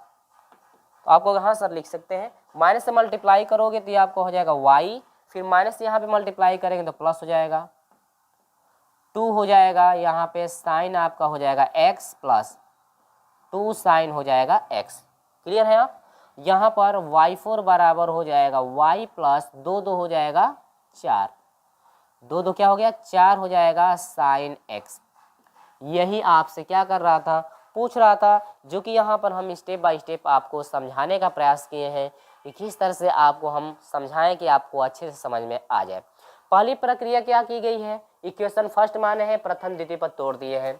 तो आपको हाँ सर लिख सकते हैं, माइनस से मल्टीप्लाई करोगे तो ये आपको हो जाएगा y, फिर माइनस से यहाँ पे मल्टीप्लाई करेंगे तो प्लस हो जाएगा 2 हो जाएगा, यहाँ पे साइन आपका हो जाएगा x प्लस 2 साइन हो जाएगा x। क्लियर है आप, यहाँ पर y4 बराबर हो जाएगा y प्लस 2 हो जाएगा 4, 2 क्या हो गया 4 हो जाएगा साइन x। यही आपसे क्या कर रहा था, पूछ रहा था, जो कि यहाँ पर हम स्टेप बाय स्टेप आपको समझाने का प्रयास किए हैं कि किस तरह से आपको हम समझाएं कि आपको अच्छे से समझ में आ जाए। पहली प्रक्रिया क्या की गई है, इक्वेशन फर्स्ट माने हैं, प्रथम द्वितीय पद तोड़ दिए हैं,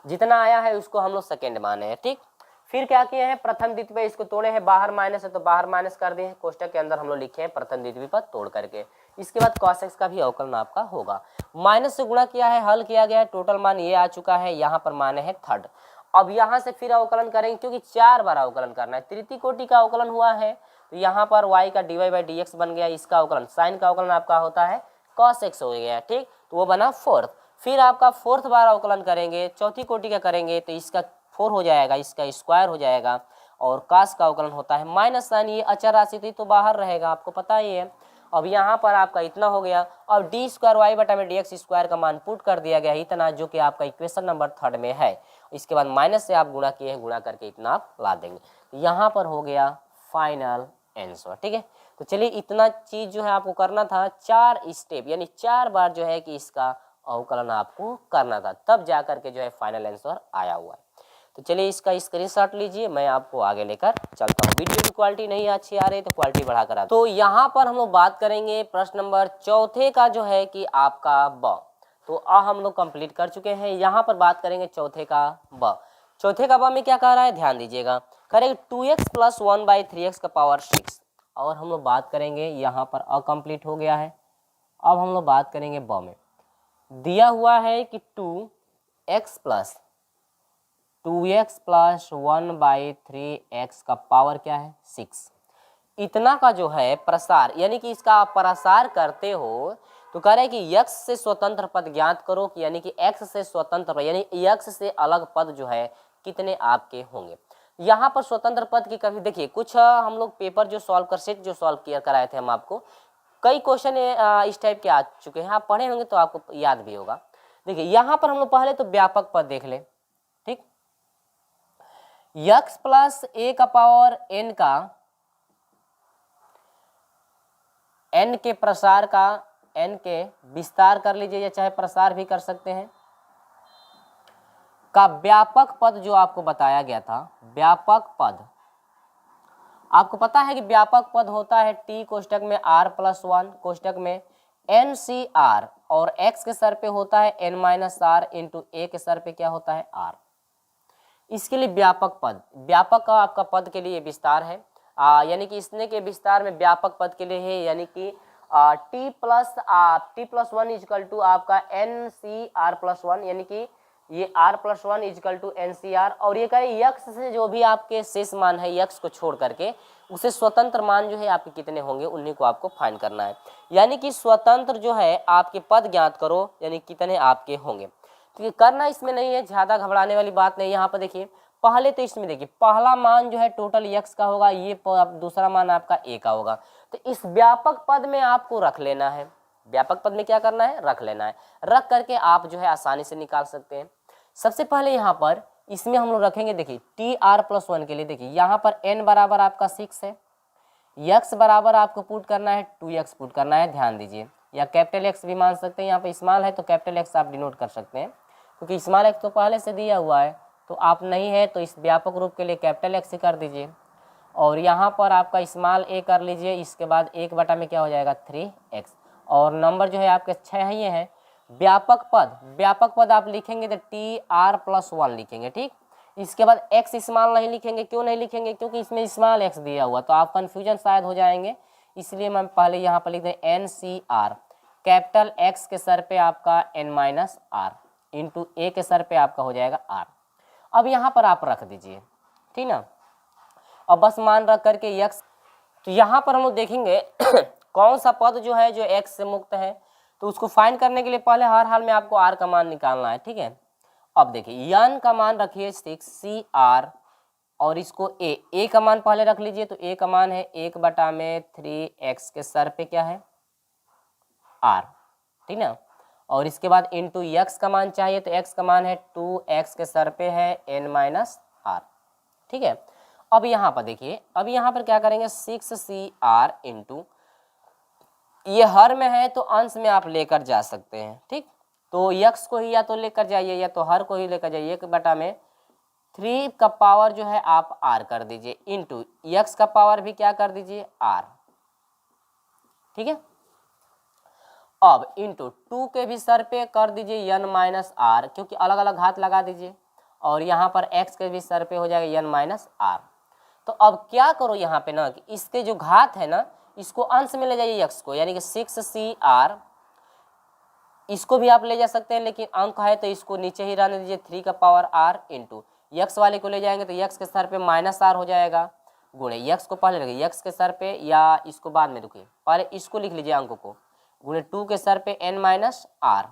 जितना आया है उसको हम लोग सेकेंड माने हैं, ठीक। फिर क्या किए हैं, प्रथम द्वितीय पद इसको तोड़े हैं, बाहर माइनस है तो बाहर माइनस कर दिए हैं, कोष्टक के अंदर हम लोग लिखे हैं प्रथम द्वितीय पद तोड़ करके। इसके बाद cos x का भी अवकलन आपका होगा, माइनस से गुणा किया है, हल किया गया है, टोटल मान ये आ चुका है, यहाँ पर मान है थर्ड। अब यहाँ से फिर अवकलन करेंगे, क्योंकि 4 बार अवकलन करना है, तृतीय कोटि का अवकलन हुआ है, तो यहाँ पर y का dy बाई dx बन गया, इसका अवकलन साइन का अवकलन आपका होता है cos x हो गया, ठीक, तो वो बना फोर्थ। फिर आपका फोर्थ बार अवकलन करेंगे, चौथी कोटि का करेंगे तो इसका 4 हो जाएगा, इसका स्क्वायर हो जाएगा, और काश का अवकलन होता है माइनस साइन, ये अचर राशि थी तो बाहर रहेगा, आपको पता ही है। अब यहाँ पर आपका इतना हो गया। अब डी स्क्वायर वाई बटा में डी एक्स स्क्वायर का मान पुट कर दिया गया इतना, जो कि आपका इक्वेशन नंबर 3 में है। इसके बाद माइनस से आप गुणा किए हैं, गुणा करके इतना आप ला देंगे, यहाँ पर हो गया फाइनल आंसर। ठीक है, तो चलिए इतना चीज जो है आपको करना था, 4 स्टेप यानी 4 बार जो है कि इसका अवकलन आपको करना था, तब जा करके जो है फाइनल आंसर आया हुआ है। तो चलिए इसका स्क्रीनशॉट लीजिए, मैं आपको आगे लेकर चलता हूँ। वीडियो की क्वालिटी नहीं अच्छी आ रही तो क्वालिटी बढ़ा कर। तो यहाँ पर हम लोग बात करेंगे प्रश्न नंबर 4 का जो है कि आपका ब। तो हम लोग कंप्लीट कर चुके हैं। यहाँ पर बात करेंगे चौथे का ब। चौथे का ब में क्या कह रहा है, ध्यान दीजिएगा, करेंगे 2x + 1/3x का पावर 6। और हम लोग बात करेंगे, यहाँ पर अकम्प्लीट हो गया है। अब हम लोग बात करेंगे ब में, दिया हुआ है कि 2x + 1/3x का पावर क्या है 6। इतना का जो है प्रसार, यानी कि इसका आप प्रसार करते हो तो कह रहे हैं कि x से स्वतंत्र पद ज्ञात करो, कि यानी कि x से स्वतंत्र यानी x से अलग पद जो है कितने आपके होंगे। यहाँ पर स्वतंत्र पद की कभी देखिए, कुछ हम लोग पेपर जो सॉल्व कर सेट जो सॉल्व किया कराए थे हम आपको, कई क्वेश्चन इस टाइप के आ चुके हैं, आप पढ़े होंगे तो आपको याद भी होगा। देखिए यहाँ पर हम लोग पहले तो व्यापक पद देख ले, ठीक, x + a का पावर n का n के प्रसार का n के विस्तार कर लीजिए, या चाहे प्रसार भी कर सकते हैं, का व्यापक पद जो आपको बताया गया था। व्यापक पद आपको पता है कि व्यापक पद होता है t कोष्टक में r + 1 कोष्टक में NCR, और x के सर पे होता है n - r इंटू a के सर पे क्या होता है r। इसके लिए व्यापक पद, व्यापक का आपका पद के लिए विस्तार है, यानी कि इसने के विस्तार में व्यापक पद के लिए है, यानी कि t + 1 = आपका NCR + 1, यानी कि ये r + 1 = NCR। और ये करें x से जो भी आपके शेष मान है, x को छोड़ करके उसे स्वतंत्र मान जो है आपके कितने होंगे उन्हीं को आपको फाइंड करना है, यानी कि स्वतंत्र जो है आपके पद ज्ञात करो, यानी कितने आपके होंगे। तो ये करना इसमें नहीं है, ज़्यादा घबराने वाली बात नहीं। यहाँ पर देखिए पहले तो इसमें देखिए पहला मान जो है टोटल x का होगा, ये दूसरा मान आपका a का होगा। तो इस व्यापक पद में आपको रख लेना है, व्यापक पद में क्या करना है, रख लेना है। रख करके आप जो है आसानी से निकाल सकते हैं। सबसे पहले यहाँ पर इसमें हम लोग रखेंगे, देखिए TR + 1 के लिए देखिए यहाँ पर n बराबर आपका 6 है, x बराबर आपको पुट करना है 2x पुट करना है, ध्यान दीजिए, या कैपिटल X भी मान सकते हैं, यहाँ पे स्मॉल है तो कैपिटल X आप डिनोट कर सकते हैं, क्योंकि स्मॉल x तो पहले से दिया हुआ है, तो आप नहीं है तो इस व्यापक रूप के लिए कैपिटल X ही कर दीजिए, और यहाँ पर आपका स्मॉल a कर लीजिए। इसके बाद 1 बटा में क्या हो जाएगा 3x, और नंबर जो है आपके 6 ही है। व्यापक पद आप लिखेंगे तो TR + 1 लिखेंगे, ठीक। इसके बाद x स्मॉल नहीं लिखेंगे, क्यों नहीं लिखेंगे, क्योंकि इसमें स्मॉल x दिया हुआ, तो आप कंफ्यूजन शायद हो जाएंगे, इसलिए मैं पहले यहाँ पर लिख दें NCR, कैपिटल X के सर पे आपका n - r इंटू a के सर पे आपका हो जाएगा r। अब यहाँ पर आप रख दीजिए, ठीक ना, और बस मान रख करके x। तो यहाँ पर हम लोग देखेंगे कौन सा पद जो है जो x से मुक्त है, तो उसको फाइंड करने के लिए पहले हर हाल में आपको r का मान निकालना है, ठीक है। अब देखिए n का मान रखिए 6CR, और इसको a का मान पहले रख लीजिए, तो a का मान है 1 बटा में 3x के सर पे क्या है r, ठीक ना। और इसके बाद इंटू x का मान चाहिए, तो x का मान है 2x के सर पे है n - r, ठीक है। अब यहाँ पर देखिए, अब यहाँ पर क्या करेंगे 6CR इंटू, ये हर में है तो अंश में आप लेकर जा सकते हैं, ठीक। तो x को ही या तो लेकर जाइए या तो हर को ही लेकर जाइए, 1 बटा में 3 का पावर जो है आप r कर दीजिए, इंटू x का पावर भी क्या कर दीजिए r, ठीक है। अब इंटू 2 के भी सर पे कर दीजिए n - r, क्योंकि अलग अलग घात लगा दीजिए, और यहाँ पर x के भी सर पे हो जाएगा n - r। तो अब क्या करो यहाँ पे ना कि इसके जो घात है ना इसको अंश में ले जाइए x को, यानी कि 6CR, इसको भी आप ले जा सकते हैं, लेकिन अंक है तो इसको नीचे ही रहने दीजिए, 3 का पावर r इंटू x वाले को ले जाएंगे तो x के सर पे -r हो जाएगा, गुणे x को पहले रखिए x के सर पे, या इसको बाद में रुकिए, पहले इसको लिख लीजिए अंक को, गुणे 2 के सर पे n - r,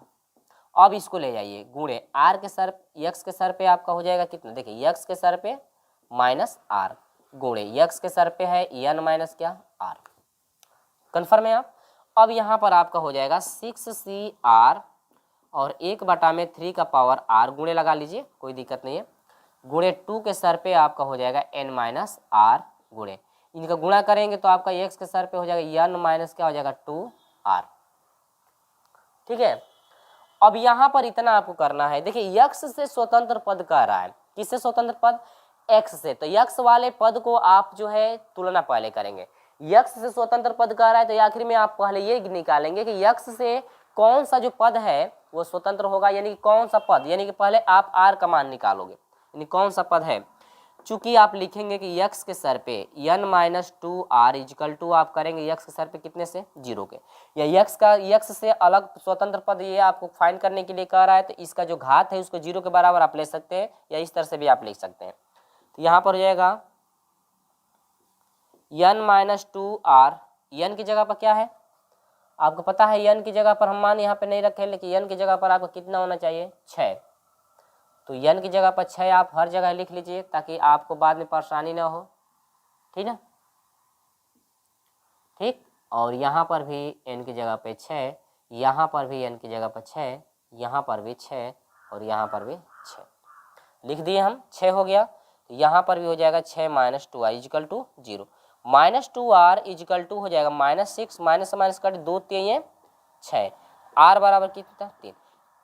अब इसको ले जाइए गुणे आर के सर, यक्स के सर पे आपका हो जाएगा कितना, देखिए यक्स के सर पे माइनस आर गुणे यक्स के सर पे है एन माइनस क्या आर। कन्फर्म है आप। अब यहाँ पर आपका हो जाएगा 6c और 1/3 का पावर आर गुणे लगा लीजिए, कोई दिक्कत नहीं है, गुणे 2 के सर पे आपका हो जाएगा n माइनस आर गुणे, इनका गुणा करेंगे तो आपका x के सर पे हो जाएगा n माइनस क्या हो जाएगा 2r। ठीक है, अब यहाँ पर इतना आपको करना है, देखिए x से स्वतंत्र पद कह रहा है, किससे स्वतंत्र पद, x से, तो x वाले पद को आप जो है तुलना पहले करेंगे। x से स्वतंत्र पद कह रहा है तो आखिर में आप पहले ये निकालेंगे कि x से कौन सा जो पद है वो स्वतंत्र होगा, यानी कि कौन सा पद, यानी कि पहले आप r का मान निकालोगे, यानी कौन सा पद है। चूंकि आप लिखेंगे कि x के सर पे n minus 2r equal to आप करेंगे x के सर पे कितने से 0 के, या x से अलग स्वतंत्र पद ये आपको फाइंड करने के लिए कह रहा है, तो इसका जो घात है उसको 0 के बराबर आप ले सकते हैं, या इस तरह से भी आप लिख सकते हैं। तो यहाँ पर हो जाएगा n माइनस 2r, n की जगह पर क्या है आपको पता है, n की जगह पर हम मान यहाँ पे नहीं रखे, लेकिन n की जगह पर आपको कितना होना चाहिए 6, तो n की जगह पर 6 आप हर जगह लिख लीजिए ताकि आपको बाद में परेशानी ना हो, ठीक है, ठीक। और यहाँ पर भी n की जगह पे 6, यहाँ पर भी n की जगह पर 6, यहाँ पर भी 6 और यहाँ पर भी 6 लिख दिए हम, 6 हो गया। तो यहाँ पर भी हो जाएगा 6 minus 2r equal to 0, minus 2r equal to हो जाएगा minus 6, minus minus cut 2 3 6, r बराबर कितना 3।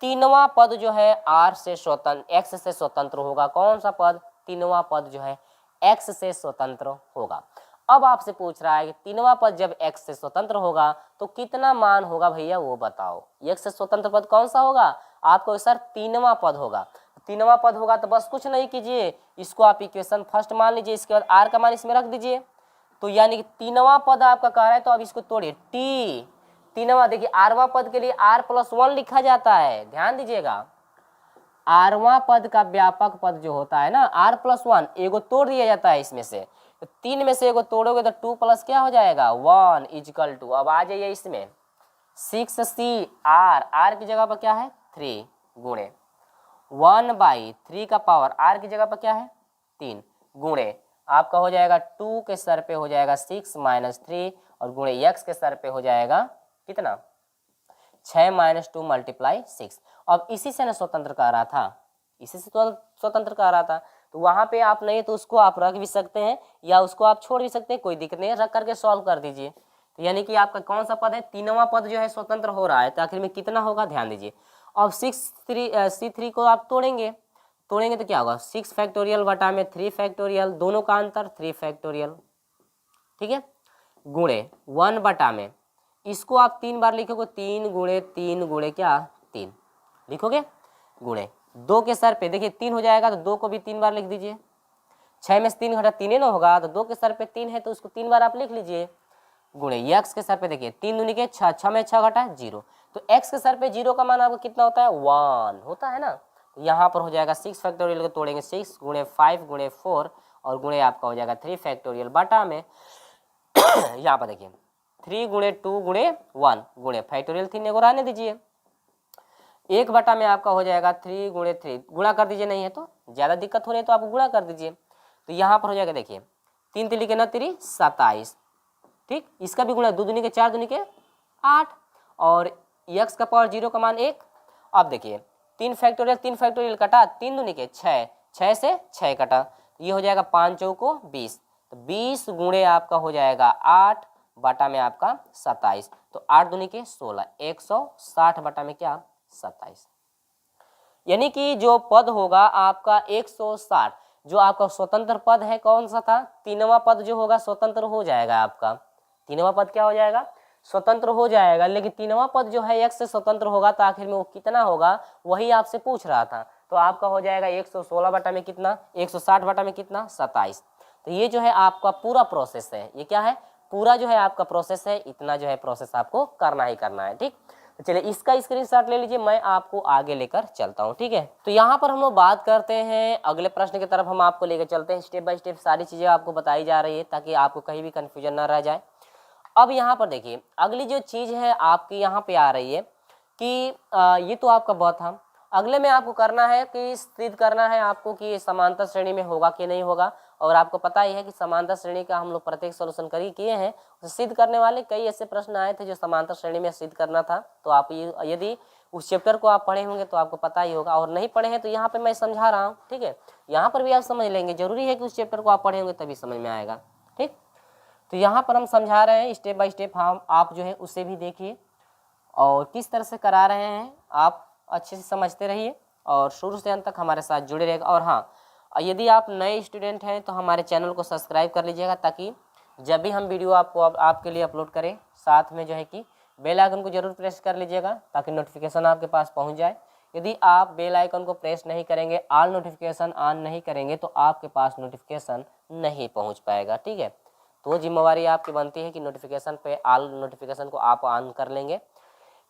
तीनवां पद जो है r से स्वतंत्र, x से स्वतंत्र होगा, कौन सा पद, तीनवां पद जो है x से स्वतंत्र होगा। अब आपसे पूछ रहा है कि तीनवां पद जब x से स्वतंत्र होगा तो कितना मान होगा भैया वो बताओ, x से स्वतंत्र पद कौन सा होगा आपको सर तीनवां पद होगा। तीनवां पद होगा तो बस कुछ नहीं कीजिए, इसको आप इक्वेशन फर्स्ट मान लीजिए, इसके बाद r का मान इसमें रख दीजिए, तो यानी कि तीनवां पद आपका कह रहा है, तो अब इसको तोड़िए t तीनवां, देखिए आरवां पद के लिए r+1 लिखा जाता है, ध्यान दीजिएगा, आरवां पद का व्यापक पद जो होता है ना r+1 एगो तोड़ दिया जाता है इसमें से, तो 3 में से एगो तोड़ोगे तो 2 प्लस क्या हो जाएगा 1 इजकल टू, अब आ जाइए इसमें 6cr, r की जगह पर क्या है 3 गुणे 1/3 का पावर r की जगह पर क्या है 3 गुणे आपका हो जाएगा 2 के सर पे हो जाएगा 6 माइनस 3 और गुणे x के सर पे हो जाएगा कितना 6 माइनस 2 मल्टीप्लाई 6। अब इसी से ना स्वतंत्र कह रहा था, इसी से स्वतंत्र कह रहा था, तो वहां पे आप नहीं तो उसको आप रख भी सकते हैं या उसको आप छोड़ भी सकते हैं, कोई दिक्कत नहीं है, रख करके सॉल्व कर दीजिए। तो यानी कि आपका कौन सा पद है, तीनवां पद जो है स्वतंत्र हो रहा है, तो आखिर में कितना होगा ध्यान दीजिए। अब C3 को आप तोड़ेंगे तो क्या होगा 6 फैक्टोरियल बटा में 3 फैक्टोरियल, दोनों का अंतर 3 फैक्टोरियल, ठीक है, गुणे 1 बटा में, इसको आप 3 बार लिखोगे, 3 गुणे क्या 3 लिखोगे, गुणे 2 के सर पे देखिए 3 हो जाएगा तो 2 को भी 3 बार लिख दीजिए, 6 में से 3 घटा 3 ना होगा, तो 2 के सर पे 3 है तो उसको 3 बार आप लिख लीजिए, गुणे x के सर पे देखिए 3 दूनी के 6, 6 में 6 घटा 0, तो x के सर पे 0 का मान आपको कितना होता है 1 होता है ना, तो यहाँ पर हो जाएगा 6 फैक्टोरियल को तोड़ेंगे 6 गुणे 5 गुणे 4 और गुणे आपका हो जाएगा 3 फैक्टोरियल बटा में यहाँ पर देखिए 3 गुणे 2 गुणे 1 गुणे फैक्टोरियल 3 को रहने दीजिए, 1 बटा में आपका हो जाएगा 3 गुणे 3, गुणा कर दीजिए, नहीं है तो ज़्यादा दिक्कत हो रही है तो आप गुणा कर दीजिए, तो यहाँ पर हो जाएगा देखिए 3 3 के 9 3 27, ठीक, इसका भी गुणा 2 दूनी के 4 दूनी के 8 और x का पावर 0 का मान 1। अब देखिए 3 फैक्टोरियल कटा, 3 दूनी के 6, 6 से 6 कटा, ये हो जाएगा 5 चौको 20, तो 20 गुणे आपका हो जाएगा 8 बटा में आपका 27, तो 8 दूनी के 16, 160 बटा में क्या 27, यानी कि जो पद होगा आपका 160, जो आपका स्वतंत्र पद है कौन सा था, तीनवां पद जो होगा स्वतंत्र हो जाएगा, आपका तीनवां पद क्या हो जाएगा स्वतंत्र हो जाएगा, लेकिन तीनवां पद जो है x से स्वतंत्र होगा तो आखिर में वो कितना होगा वही आपसे पूछ रहा था, तो आपका हो जाएगा 116 बटा में कितना 160 बटा में कितना 27। तो ये जो है आपका पूरा प्रोसेस है, ये क्या है पूरा जो है आपका प्रोसेस है, इतना जो है प्रोसेस आपको करना ही करना है, ठीक। तो चलिए इसका स्क्रीनशॉट ले लीजिए, मैं आपको आगे लेकर चलता हूँ, ठीक है। तो यहाँ पर हम लोग बात करते हैं अगले प्रश्न की तरफ, हम आपको लेकर चलते हैं, स्टेप बाय स्टेप सारी चीज़ें आपको बताई जा रही है ताकि आपको कहीं भी कन्फ्यूजन ना रह जाए। अब यहाँ पर देखिए अगली जो चीज़ है आपकी यहाँ पे आ रही है कि ये तो आपका ब था। अगले में आपको करना है कि सिद्ध करना है आपको कि ये समांतर श्रेणी में होगा कि नहीं होगा। और आपको पता ही है कि समांतर श्रेणी का हम लोग प्रत्येक सॉल्यूशन किए हैं। तो सिद्ध करने वाले कई ऐसे प्रश्न आए थे जो समांतर श्रेणी में सिद्ध करना था। तो आप ये यदि उस चैप्टर को आप पढ़े होंगे तो आपको पता ही होगा, और नहीं पढ़े हैं तो यहाँ पे मैं समझा रहा हूँ, ठीक है। यहाँ पर भी आप समझ लेंगे, जरूरी है कि उस चैप्टर को आप पढ़े होंगे तभी समझ में आएगा, ठीक। तो यहाँ पर हम समझा रहे हैं स्टेप बाय स्टेप, हम आप जो है उसे भी देखिए और किस तरह से करा रहे हैं आप अच्छे से समझते रहिए और शुरू से अंत तक हमारे साथ जुड़े रहेगा। और हाँ, यदि आप नए स्टूडेंट हैं तो हमारे चैनल को सब्सक्राइब कर लीजिएगा, ताकि जब भी हम वीडियो आपके लिए अपलोड करें, साथ में जो है कि बेल आइकन को जरूर प्रेस कर लीजिएगा ताकि नोटिफिकेशन आपके पास पहुंच जाए। यदि आप बेल आइकन को प्रेस नहीं करेंगे, ऑल नोटिफिकेशन ऑन नहीं करेंगे, तो आपके पास नोटिफिकेशन नहीं पहुँच पाएगा, ठीक है। तो जिम्मेवारी आपकी बनती है कि नोटिफिकेशन पे ऑल नोटिफिकेशन को आप ऑन कर लेंगे।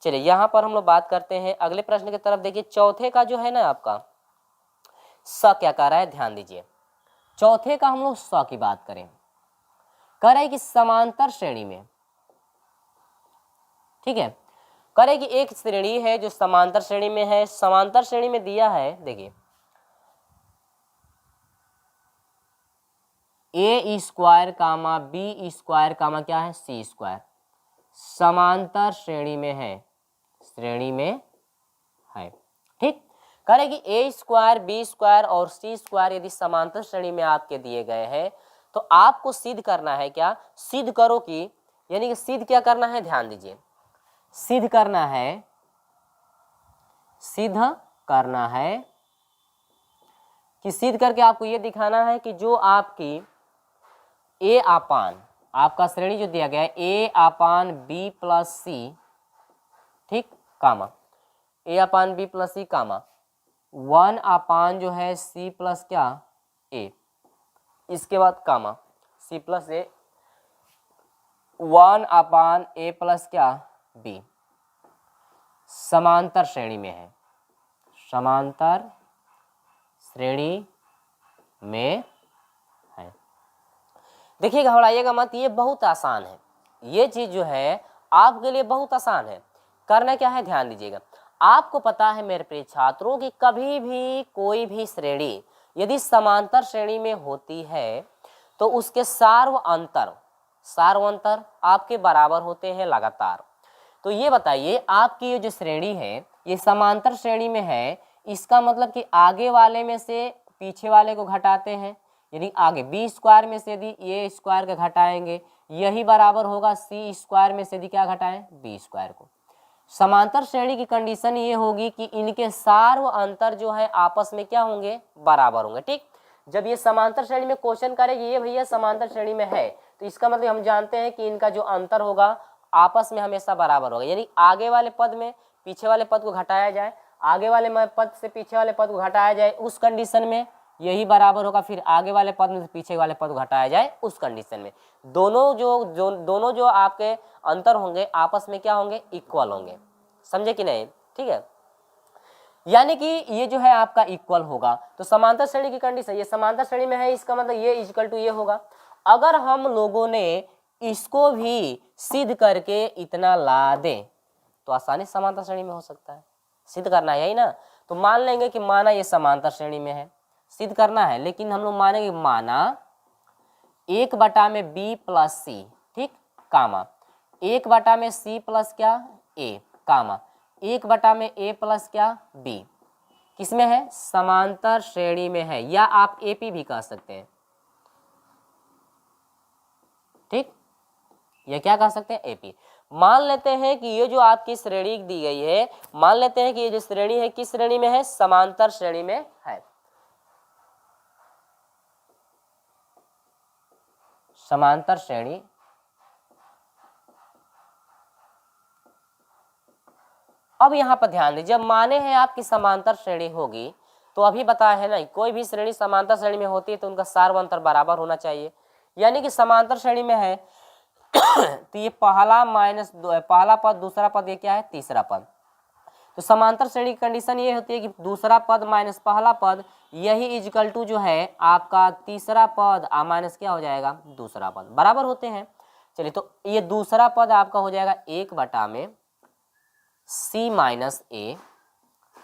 चलिए यहाँ पर हम लोग बात करते हैं अगले प्रश्न की तरफ। देखिए चौथे का जो है ना आपका स क्या कर रहा है, ध्यान दीजिए। चौथे का हम लोग स की बात करें, कह रहे हैं कि समांतर श्रेणी में, ठीक है, कह रहे हैं कि एक श्रेणी है जो समांतर श्रेणी में है। समांतर श्रेणी में दिया है, देखिए ए स्क्वायर कामा बी स्क्वायर कामा क्या है, सी स्क्वायर, समांतर श्रेणी में है, श्रेणी में है, ठीक। करें कि ए स्क्वायर बी स्क्वायर और सी स्क्वायर यदि समांतर श्रेणी में आपके दिए गए हैं तो आपको सिद्ध करना है, क्या सिद्ध करो कि, यानी कि सिद्ध क्या करना है, ध्यान दीजिए, सिद्ध करना है, सिद्ध करना है कि सिद्ध करके आपको यह दिखाना है कि जो आपकी ए अपान आपका श्रेणी जो दिया गया है ए अपान बी प्लस सी, ठीक, कामा ए अपान बी प्लस सी कामा 1 अपान जो है सी प्लस क्या ए, इसके बाद कामा सी प्लस ए 1 अपान ए प्लस क्या बी, समांतर श्रेणी में है, समांतर श्रेणी में है। देखिए घबराइएगा मत, ये बहुत आसान है, ये चीज जो है आपके लिए बहुत आसान है। करना क्या है, ध्यान दीजिएगा। आपको पता है मेरे प्रिय छात्रों कि कभी भी कोई भी श्रेणी यदि समांतर श्रेणी में होती है तो उसके सार्व अंतर आपके बराबर होते हैं लगातार। तो ये बताइए आपकी ये जो श्रेणी है ये समांतर श्रेणी में है, इसका मतलब कि आगे वाले में से पीछे वाले को घटाते हैं, यानी आगे बी स्क्वायर में से यदि ए स्क्वायर का घटाएंगे यही बराबर होगा सी स्क्वायर में से यदि क्या घटाएं, बी स्क्वायर को। समांतर श्रेणी की कंडीशन ये होगी कि इनके सार्व अंतर जो है आपस में क्या होंगे, बराबर होंगे, ठीक। जब ये समांतर श्रेणी में क्वेश्चन करेगी ये भैया समांतर श्रेणी में है तो इसका मतलब हम जानते हैं कि इनका जो अंतर होगा आपस में हमेशा बराबर होगा, यानी आगे वाले पद में पीछे वाले पद को घटाया जाए, आगे वाले पद से पीछे वाले पद को घटाया जाए, उस कंडीशन में यही बराबर होगा, फिर आगे वाले पद में से पीछे वाले पद को घटाया जाए उस कंडीशन में दोनों जो आपके अंतर होंगे आपस में क्या होंगे, इक्वल होंगे, समझे कि नहीं, ठीक है। यानी कि ये जो है आपका इक्वल होगा। तो समांतर श्रेणी की कंडीशन, ये समांतर श्रेणी में है, इसका मतलब ये इक्वल टू ये होगा। अगर हम लोगों ने इसको भी सिद्ध करके इतना ला दें तो आसानी से समांतर श्रेणी में हो सकता है। सिद्ध करना है यही ना, तो मान लेंगे कि माना ये समांतर श्रेणी में है, सिद्ध करना है, लेकिन हम लोग मानेंगे माना 1 में बी प्लस सी, ठीक, कामा 1 में सी प्लस क्या ए, कामा 1 में ए प्लस क्या बी, किसमें है, समांतर श्रेणी में है, या आप एपी भी कह सकते हैं, ठीक, ये क्या कह सकते हैं, एपी। मान लेते हैं कि ये जो आपकी श्रेणी दी गई है, मान लेते हैं कि ये जो श्रेणी है किस श्रेणी में है, समांतर श्रेणी में है, समांतर श्रेणी। अब यहां पर ध्यान दीजिए, जब माने हैं आपकी समांतर श्रेणी होगी तो अभी बताया है ना, कोई भी श्रेणी समांतर श्रेणी में होती है तो उनका सार्व अंतर बराबर होना चाहिए, यानी कि समांतर श्रेणी में है तो ये पहला पद दूसरा पद ये क्या है, तीसरा पद। तो समांतर श्रेणी की कंडीशन ये होती है कि दूसरा पद माइनस पहला पद यही इजकल टू जो है आपका तीसरा पद माइनस क्या हो जाएगा, दूसरा पद, बराबर होते हैं। चलिए तो ये दूसरा पद आपका हो जाएगा 1 बटा में सी माइनस ए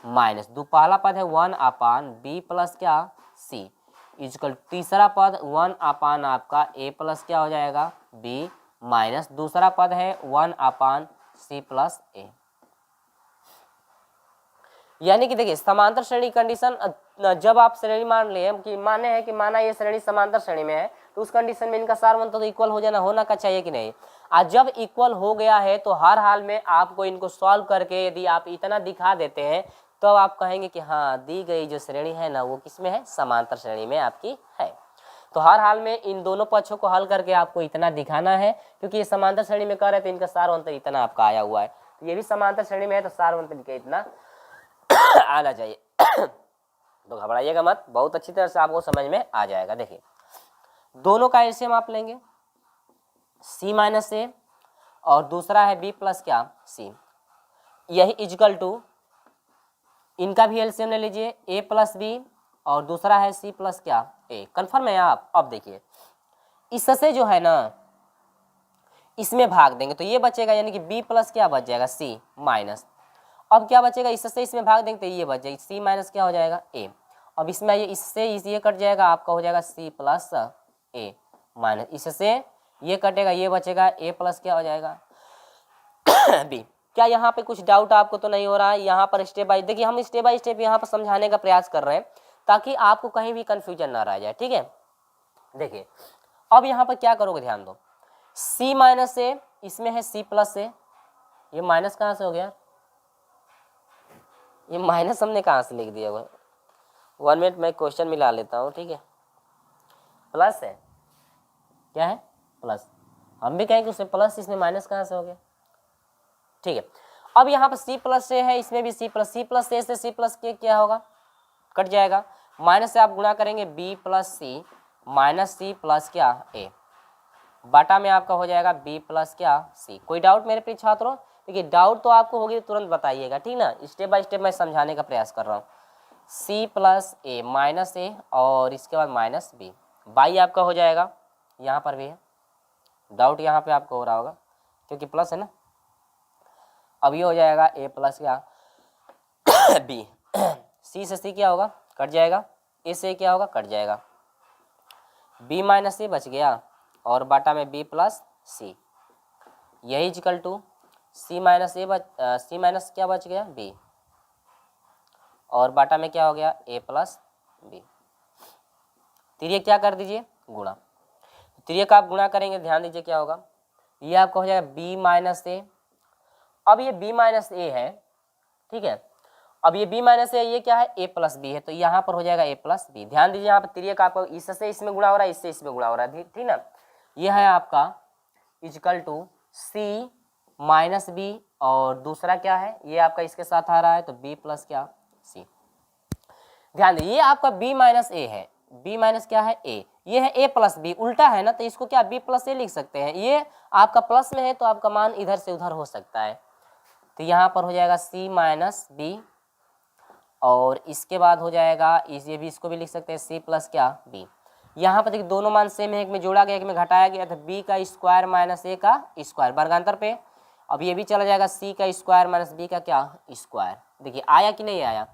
माइनस पहला पद है 1/b प्लस क्या सी इजकल तीसरा पद 1/ आपका ए प्लस क्या हो जाएगा बी माइनस दूसरा पद है 1/c प्लस ए। यानी कि देखिए समांतर श्रेणी कंडीशन जब आप श्रेणी मान ले कि माना ये श्रेणी समांतर श्रेणी में है तो उस कंडीशन में इनका सार तो इक्वल हो जाना होना का चाहिए कि नहीं। आज जब इक्वल हो गया है तो हर हाल में आपको इनको सॉल्व करके यदि आप इतना दिखा देते हैं तो आप कहेंगे कि हाँ दी गई जो श्रेणी है ना वो किस में है समांतर श्रेणी में आपकी है। तो हर हाल में इन दोनों पक्षों को हल करके आपको इतना दिखाना है क्योंकि ये समांतर श्रेणी में कर रहे थे इनका सार अंतर इतना आपका आया हुआ है। तो ये भी समांतर श्रेणी में है तो सार अंतर इतना आना चाहिए। तो घबराइएगा मत, बहुत अच्छी तरह से आपको समझ में आ जाएगा। देखिए दोनों का एलसीएम आप लेंगे c माइनस ए और दूसरा है b प्लस क्या c, यही इजकल टू इनका भी एलसीएम ले लीजिए a प्लस बी और दूसरा है c प्लस क्या a। कन्फर्म है आप। अब देखिए इससे जो है ना इसमें भाग देंगे तो ये बचेगा यानी कि b प्लस क्या बच जाएगा c माइनस। अब क्या बचेगा इससे इसमें भाग देंगे तो ये बच जाएगा c माइनस क्या हो जाएगा a। अब इसमें ये इससे ये कट जाएगा आपका हो जाएगा c प्लस a माइनस इससे ये कटेगा ये बचेगा a प्लस क्या हो जाएगा b। क्या यहाँ पे कुछ डाउट आपको तो नहीं हो रहा है? यहाँ पर स्टेप बाय देखिए हम स्टेप बाय स्टेप यहाँ पर समझाने का प्रयास कर रहे हैं ताकि आपको कहीं भी कंफ्यूजन ना रह जाए। ठीक है देखिए अब यहाँ पर क्या करोगे ध्यान दो c माइनस ए इसमें है c प्लस ए, ये माइनस कहाँ से हो गया, ये माइनस हमने कहाँ से लिख दिया हुआ। 1 मिनट मैं क्वेश्चन मिला लेता हूँ। ठीक है प्लस है क्या है प्लस, हम भी कहें कि उसमें प्लस इसमें माइनस कहाँ से हो गया। ठीक है अब यहाँ पर c प्लस ए है इसमें भी c प्लस ए से c प्लस के क्या होगा कट जाएगा माइनस से आप गुणा करेंगे b प्लस सी माइनस सी प्लस क्या a बाटा में आपका हो जाएगा b प्लस क्या c। कोई डाउट मेरे प्रिय छात्रों? देखिए डाउट तो आपको होगी तो तुरंत बताइएगा ठीक ना, स्टेप बाय स्टेप मैं समझाने का प्रयास कर रहा हूँ। c प्लस ए माइनस ए और इसके बाद माइनस b बाई आपका हो जाएगा, यहाँ पर भी है डाउट यहाँ पे आपको हो रहा होगा क्योंकि प्लस है ना। अब ये हो जाएगा a प्लस क्या b c से c क्या होगा कट जाएगा, a से क्या होगा कट जाएगा, b माइनस ए बच गया और बाटा में b प्लस c यही equal to c minus A c minus क्या बच गया b और बाटा में क्या हो गया a प्लस b। तिर्यक क्या कर दीजिए गुणा, तिर्यक आप गुणा करेंगे ध्यान दीजिए क्या होगा ये आपका हो जाएगा b माइनस ए। अब ये b माइनस ए है ठीक है, अब ये b माइनस ए ये क्या है a प्लस बी है तो यहाँ पर हो जाएगा a प्लस बी। ध्यान दीजिए यहाँ पर तिर्यक आपको इससे इसमें गुणा हो रहा है इससे इसमें गुणा हो रहा है ठीक ना। ये है आपका equal to c minus B और दूसरा क्या है ये आपका इसके साथ आ रहा है तो b प्लस क्या c। ध्यान दीजिए ये आपका b माइनस ए है, b माइनस क्या है a, ये है a प्लस बी उल्टा है ना तो इसको क्या b प्लस ए लिख सकते हैं। ये आपका प्लस में है तो आपका मान इधर से उधर हो सकता है तो यहाँ पर हो जाएगा c माइनस बी और इसके बाद हो जाएगा ये भी इसको भी लिख सकते हैं c प्लस क्या b। यहाँ पर देखिए दोनों मान सेम है, एक में जोड़ा गया एक में घटाया गया तो b का स्क्वायर माइनस a का स्क्वायर वर्गांतर पे। अब ये भी चला जाएगा c का स्क्वायर माइनस b का क्या स्क्वायर। देखिए आया कि नहीं आया।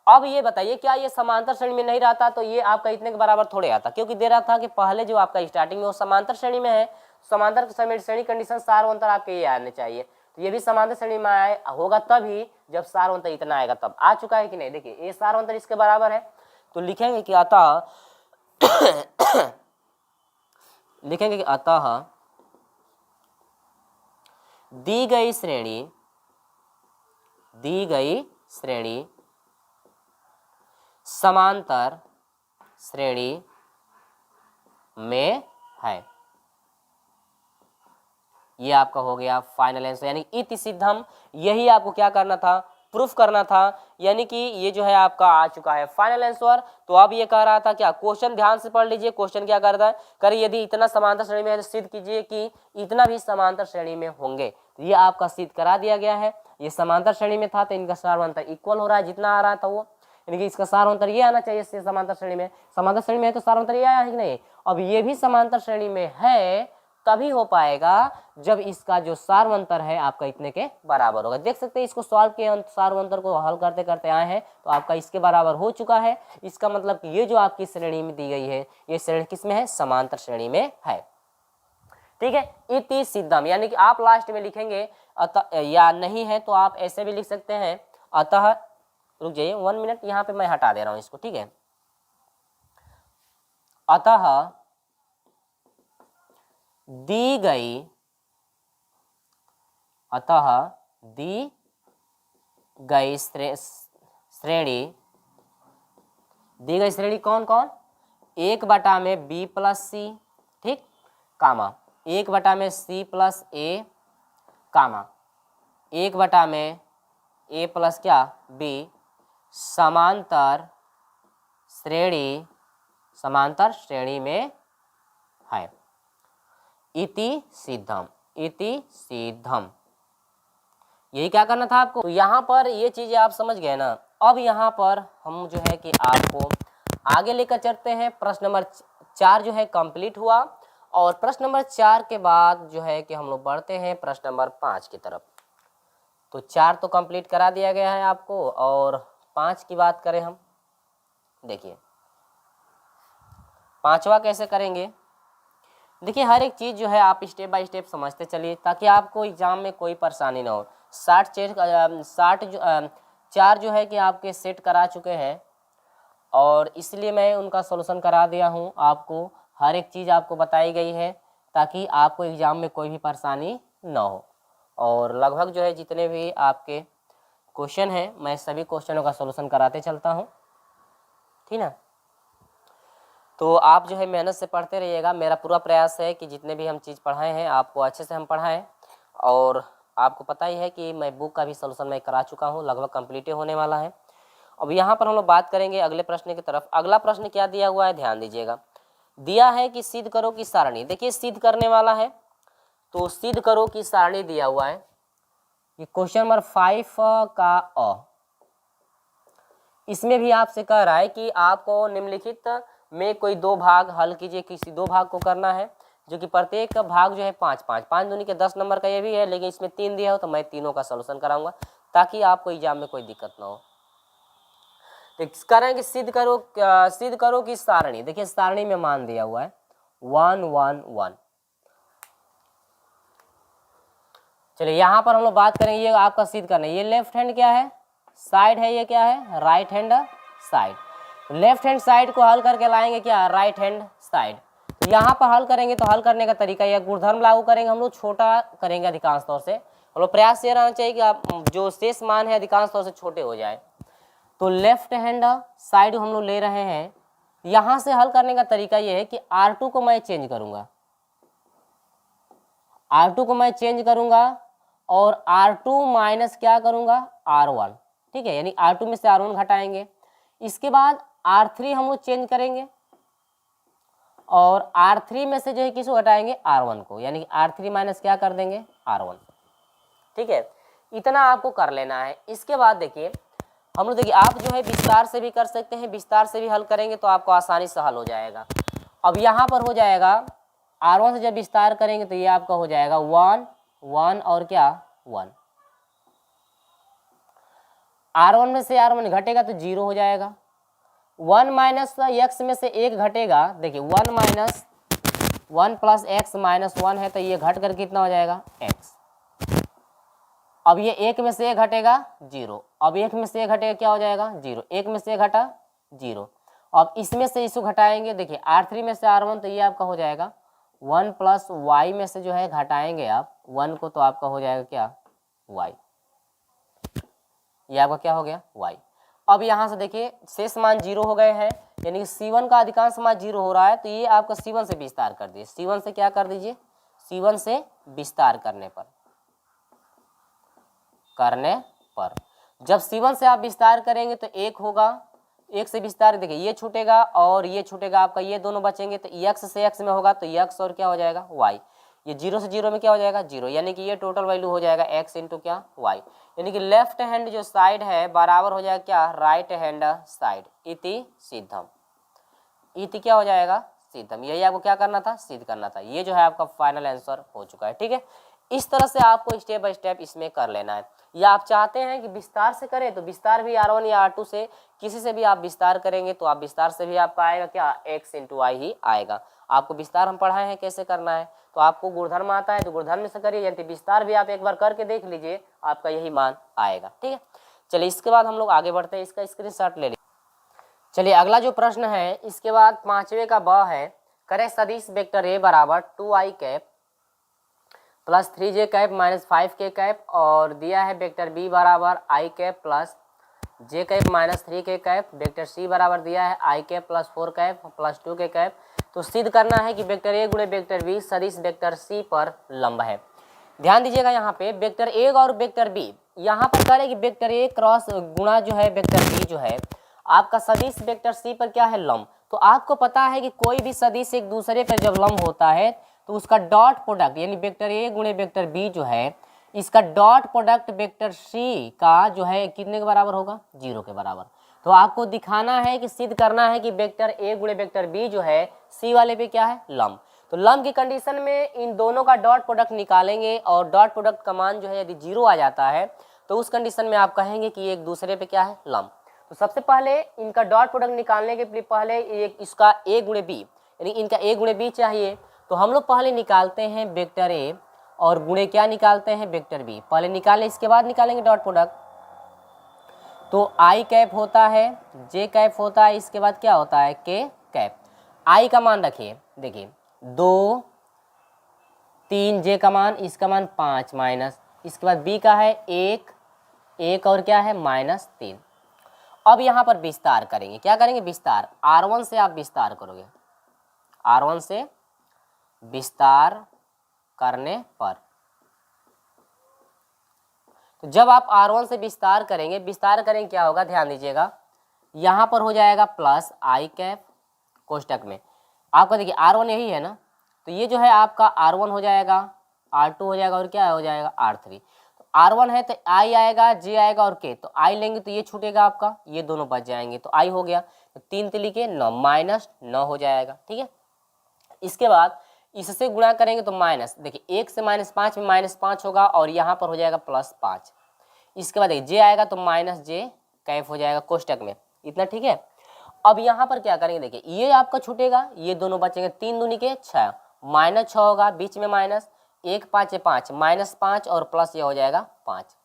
अब ये बताइए क्या ये समांतर श्रेणी में नहीं रहता तो ये आपका इतने के बराबर थोड़े आता, क्योंकि दे रहा था कि पहले जो आपका स्टार्टिंग में वो समांतर श्रेणी में है, समांतर श्रेणी कंडीशन सार अंतर आपके ये आने चाहिए तो ये भी समांतर श्रेणी में आए होगा तभी जब सार अंतर इतना आएगा तब। आ चुका है कि नहीं। देखिए ये सार अंतर इसके बराबर है तो लिखेंगे कि अतः लिखेंगे कि अतः दी गई श्रेणी समांतर श्रेणी में है। ये आपका हो गया फाइनल आंसर, यानी इति सिद्धम। यही आपको क्या करना था प्रूफ करना था, यानी कि ये जो है आपका आ चुका है फाइनल आंसर। तो अब ये कह रहा था क्या, क्वेश्चन ध्यान से पढ़ लीजिए। क्वेश्चन क्या करता है, करिए यदि इतना समांतर श्रेणी में है तो सिद्ध कीजिए कि इतना भी समांतर श्रेणी में होंगे। तो ये आपका सिद्ध करा दिया गया है। ये समांतर श्रेणी में था तो इनका सार अंतर इक्वल हो रहा है जितना आ रहा था वो, यानी कि इसका सार अंतर ये आना चाहिए। इससे समांतर श्रेणी में है तो सार अंतर ये आया है कि नहीं। अब ये भी समांतर श्रेणी में है तभी हो पाएगा जब इसका जो सार्वंतर है आपका इतने के बराबर होगा। देख सकते हैं इसको सॉल्व के सार्वंतर को हल करते करते आए हैं तो आपका इसके बराबर हो चुका है। इसका मतलब कि ये जो आपकी श्रेणी में दी गई है ये श्रेणी किस में है, समांतर श्रेणी में है। ठीक है, इति सिद्धम, यानी कि आप लास्ट में लिखेंगे अतः, या नहीं है तो आप ऐसे भी लिख सकते हैं अतः, रुक जाइए 1 मिनट, यहाँ पे मैं हटा दे रहा हूँ इसको। ठीक है, अतः दी गई, अतः दी गई श्रेणी, दी गई श्रेणी कौन कौन, 1 में बी प्लस सी, ठीक, कामा 1 में सी प्लस ए, कामा 1 में ए प्लस क्या बी, समांतर श्रेणी में है। इति सिद्धम, इति सिद्धम, यही क्या करना था आपको। तो यहाँ पर ये चीजें आप समझ गए ना। अब यहाँ पर हम जो है कि आपको आगे लेकर चलते हैं। प्रश्न नंबर 4 जो है कंप्लीट हुआ और प्रश्न नंबर 4 के बाद जो है कि हम लोग बढ़ते हैं प्रश्न नंबर 5 की तरफ। तो 4 तो कंप्लीट करा दिया गया है आपको और 5 की बात करें हम, देखिए 5वां कैसे करेंगे। देखिए हर एक चीज़ जो है आप स्टेप बाय स्टेप समझते चलिए ताकि आपको एग्जाम में कोई परेशानी ना हो। 4 जो है कि आपके सेट करा चुके हैं और इसलिए मैं उनका सॉल्यूशन करा दिया हूँ आपको। हर एक चीज़ आपको बताई गई है ताकि आपको एग्ज़ाम में कोई भी परेशानी ना हो। और लगभग जो है जितने भी आपके क्वेश्चन हैं मैं सभी क्वेश्चनों का सॉल्यूशन कराते चलता हूँ, ठीक ना। तो आप जो है मेहनत से पढ़ते रहिएगा। मेरा पूरा प्रयास है कि जितने भी हम चीज़ पढ़ाए हैं आपको अच्छे से हम पढ़ाएं। और आपको पता ही है कि मैं बुक का भी सॉल्यूशन मैं करा चुका हूँ, लगभग कंप्लीट होने वाला है। अब यहाँ पर हम लोग बात करेंगे अगले प्रश्न की तरफ। अगला प्रश्न क्या दिया हुआ है, ध्यान दीजिएगा। दिया है कि सिद्ध करो की सारणी। देखिए सिद्ध करने वाला है तो सिद्ध करो की सारणी दिया हुआ है। ये क्वेश्चन नंबर 5 का अ, इसमें भी आपसे कह रहा है कि आपको निम्नलिखित में कोई 2 भाग हल कीजिए। किसी 2 भाग को करना है जो कि प्रत्येक भाग जो है 5 दूनी के 10 नंबर का ये भी है, लेकिन इसमें 3 दिया हो तो मैं तीनों का सॉल्यूशन कराऊंगा ताकि आपको एग्जाम में कोई दिक्कत ना हो। तो करेंगे सिद्ध करो की सारणी। देखिए सारणी में मान दिया हुआ है 1 1 1। चलिए यहाँ पर हम लोग बात करेंगे, ये आपका सिद्ध करना है। ये लेफ्ट हैंड क्या है, साइड है, ये क्या है, right hand side. Left hand side को हल करके लाएंगे क्या, राइट हैंड साइड। तो यहाँ पर हल करेंगे तो हल करने का तरीका यह गुणधर्म लागू करेंगे, हम लोग छोटा करेंगे अधिकांश तौर से। हम लोग प्रयास ये रहना चाहिए कि आप जो शेष मान है अधिकांश तौर से छोटे हो जाए। तो लेफ्ट हैंड साइड हम लोग ले रहे हैं। यहाँ से हल करने का तरीका ये है कि R2 को मैं चेंज करूँगा, R2 को मैं चेंज करूँगा और R2 माइनस क्या करूँगा, R1, ठीक है। यानी R2 में से R1 घटाएंगे। इसके बाद R3 हम लोग चेंज करेंगे और R3 में से जो है किसको घटाएंगे, R1 को, यानी R3 माइनस क्या कर देंगे, R1, ठीक है। इतना आपको कर लेना है। इसके बाद देखिए हम लोग, देखिए आप जो है विस्तार से भी कर सकते हैं, विस्तार से भी हल करेंगे तो आपको आसानी से हल हो जाएगा। अब यहाँ पर हो जाएगा R1 से जब विस्तार करेंगे तो ये आपका हो जाएगा 1 1 और क्या 1। R1 में से R1 घटेगा तो 0 हो जाएगा। 1 माइनस x में से 1 घटेगा। देखिए 1 माइनस 1 प्लस एक्स माइनस 1 है तो ये घट कर कितना हो जाएगा, x। अब ये 1 में से 1 घटेगा 0। अब 1 में से 1 घटेगा क्या हो जाएगा, 0। 1 में से 1 घटा 0। अब इसमें से इसको घटाएंगे। देखिए R3 में से R1 तो ये आपका हो जाएगा 1 प्लस y में से जो है घटाएंगे आप 1 को तो आपका हो जाएगा क्या, y। ये आपका क्या हो गया, y। अब यहाँ से देखिए शेष मान 0 हो गए हैं, यानी कि C1 का अधिकांश मान 0 हो रहा है तो ये आपका C1 से विस्तार कर दीजिए। C1 से क्या कर दीजिए, C1 से विस्तार करने पर जब C1 से आप विस्तार करेंगे तो 1 होगा। 1 से विस्तार देखिए ये छूटेगा और ये छूटेगा आपका, ये दोनों बचेंगे तो x से x में होगा तो x और क्या हो जाएगा, y। ये 0 से 0 में क्या हो जाएगा, 0, यानी कि ये टोटल वैल्यू हो जाएगा x इंटू क्या, y। यानी कि लेफ्ट हैंड जो साइड है बराबर हो जाएगा क्या, राइट हैंड साइड। इति सिद्धम, इति क्या हो जाएगा, सिद्धम, यही आपको क्या करना था, सिद्ध करना था। ये जो है आपका फाइनल आंसर हो चुका है। ठीक है, इस तरह से आपको स्टेप बाय स्टेप इसमें कर लेना है। या आप चाहते हैं कि विस्तार से करें तो विस्तार भी R1 या R2 से किसी से भी आप विस्तार करेंगे तो आप विस्तार से भी आपका आएगा क्या, x इंटू आई ही आएगा। आपको विस्तार हम पढ़ाए हैं कैसे करना है, तो आपको गुणधर्म आता है तो गुणधर्म से करिए, यानी विस्तार भी आप एक बार करके देख लीजिए, आपका यही मान आएगा। ठीक है, चलिए इसके बाद हम लोग आगे बढ़ते हैं, इसका स्क्रीनशॉट ले लीजिए। चलिए अगला जो प्रश्न है, इसके बाद 5वें का ब है, करें सदिश वेक्टर ए बराबर 2i cap plus 3j cap minus 5k cap, और दिया है वेक्टर बी बराबर i cap plus j cap minus 3k cap, vector C बराबर दिया है i cap plus 4 cap plus 2k cap. तो सिद्ध करना है कि वेक्टर ए गुणे वेक्टर बी सदिश वेक्टर सी पर लंब है। ध्यान दीजिएगा यहाँ पे वेक्टर ए और वेक्टर बी, यहाँ पर कह रहे कि वेक्टर ए क्रॉस गुणा जो है वेक्टर बी जो है आपका सदिश वेक्टर सी पर क्या है, लंब। तो आपको पता है कि कोई भी सदिश एक दूसरे पर जब लंब होता है तो उसका डॉट प्रोडक्ट यानी वेक्टर ए गुणे वेक्टर बी जो है, इसका डॉट प्रोडक्ट वेक्टर सी का जो है कितने के बराबर होगा, 0 के बराबर। तो आपको दिखाना है कि सिद्ध करना है कि वेक्टर ए गुणे वेक्टर बी जो है सी वाले पे क्या है, लंब। तो लंब की कंडीशन में इन दोनों का डॉट प्रोडक्ट निकालेंगे और डॉट प्रोडक्ट का मान जो है यदि 0 आ जाता है तो उस कंडीशन में आप कहेंगे कि एक दूसरे पे क्या है, लंब। तो सबसे पहले इनका डॉट प्रोडक्ट निकालने के लिए पहले एक इसका ए गुणे बी यानी इनका ए गुणे बी चाहिए, तो हम लोग पहले निकालते हैं वेक्टर ए और गुणे क्या निकालते हैं, वेक्टर बी। पहले निकालें, इसके बाद निकालेंगे डॉट प्रोडक्ट। तो आई कैप होता है, जे कैप होता है, इसके बाद क्या होता है, के कैप। आई का मान रखिए, देखिए 2 3, जे का मान, इसका मान 5 माइनस, इसके बाद बी का है 1 और क्या है -3। अब यहाँ पर विस्तार करेंगे, क्या करेंगे, विस्तार। R1 से आप विस्तार करोगे, R1 से विस्तार करने पर, तो जब आप R1 से विस्तार करेंगे क्या होगा, ध्यान दीजिएगा, यहाँ पर हो जाएगा प्लस आई कैप कोष्टक में। आपका देखिए R1 यही है ना, तो ये जो है आपका R1 हो जाएगा, R2 हो जाएगा और क्या हो जाएगा, R3। तो R1 है तो I आएगा, J आएगा और K, तो I लेंगे तो ये छूटेगा आपका, ये दोनों बच जाएंगे, तो I हो गया। तो 3 तिली के 9 -9 हो जाएगा। ठीक है, इसके बाद इससे गुणा करेंगे तो माइनस, देखिए 1 से -5 में -5 होगा और यहाँ पर हो जाएगा +5। इसके बाद देखिए जे आएगा तो -j कैफ हो जाएगा कोष्टक में, इतना। ठीक है, अब यहाँ पर क्या करेंगे, देखिए ये आपका छूटेगा, ये दोनों बचेंगे, 3 दूनी के 6 -6 होगा, बीच में माइनस, 1 5 5 -5 और प्लस ये हो जाएगा 5,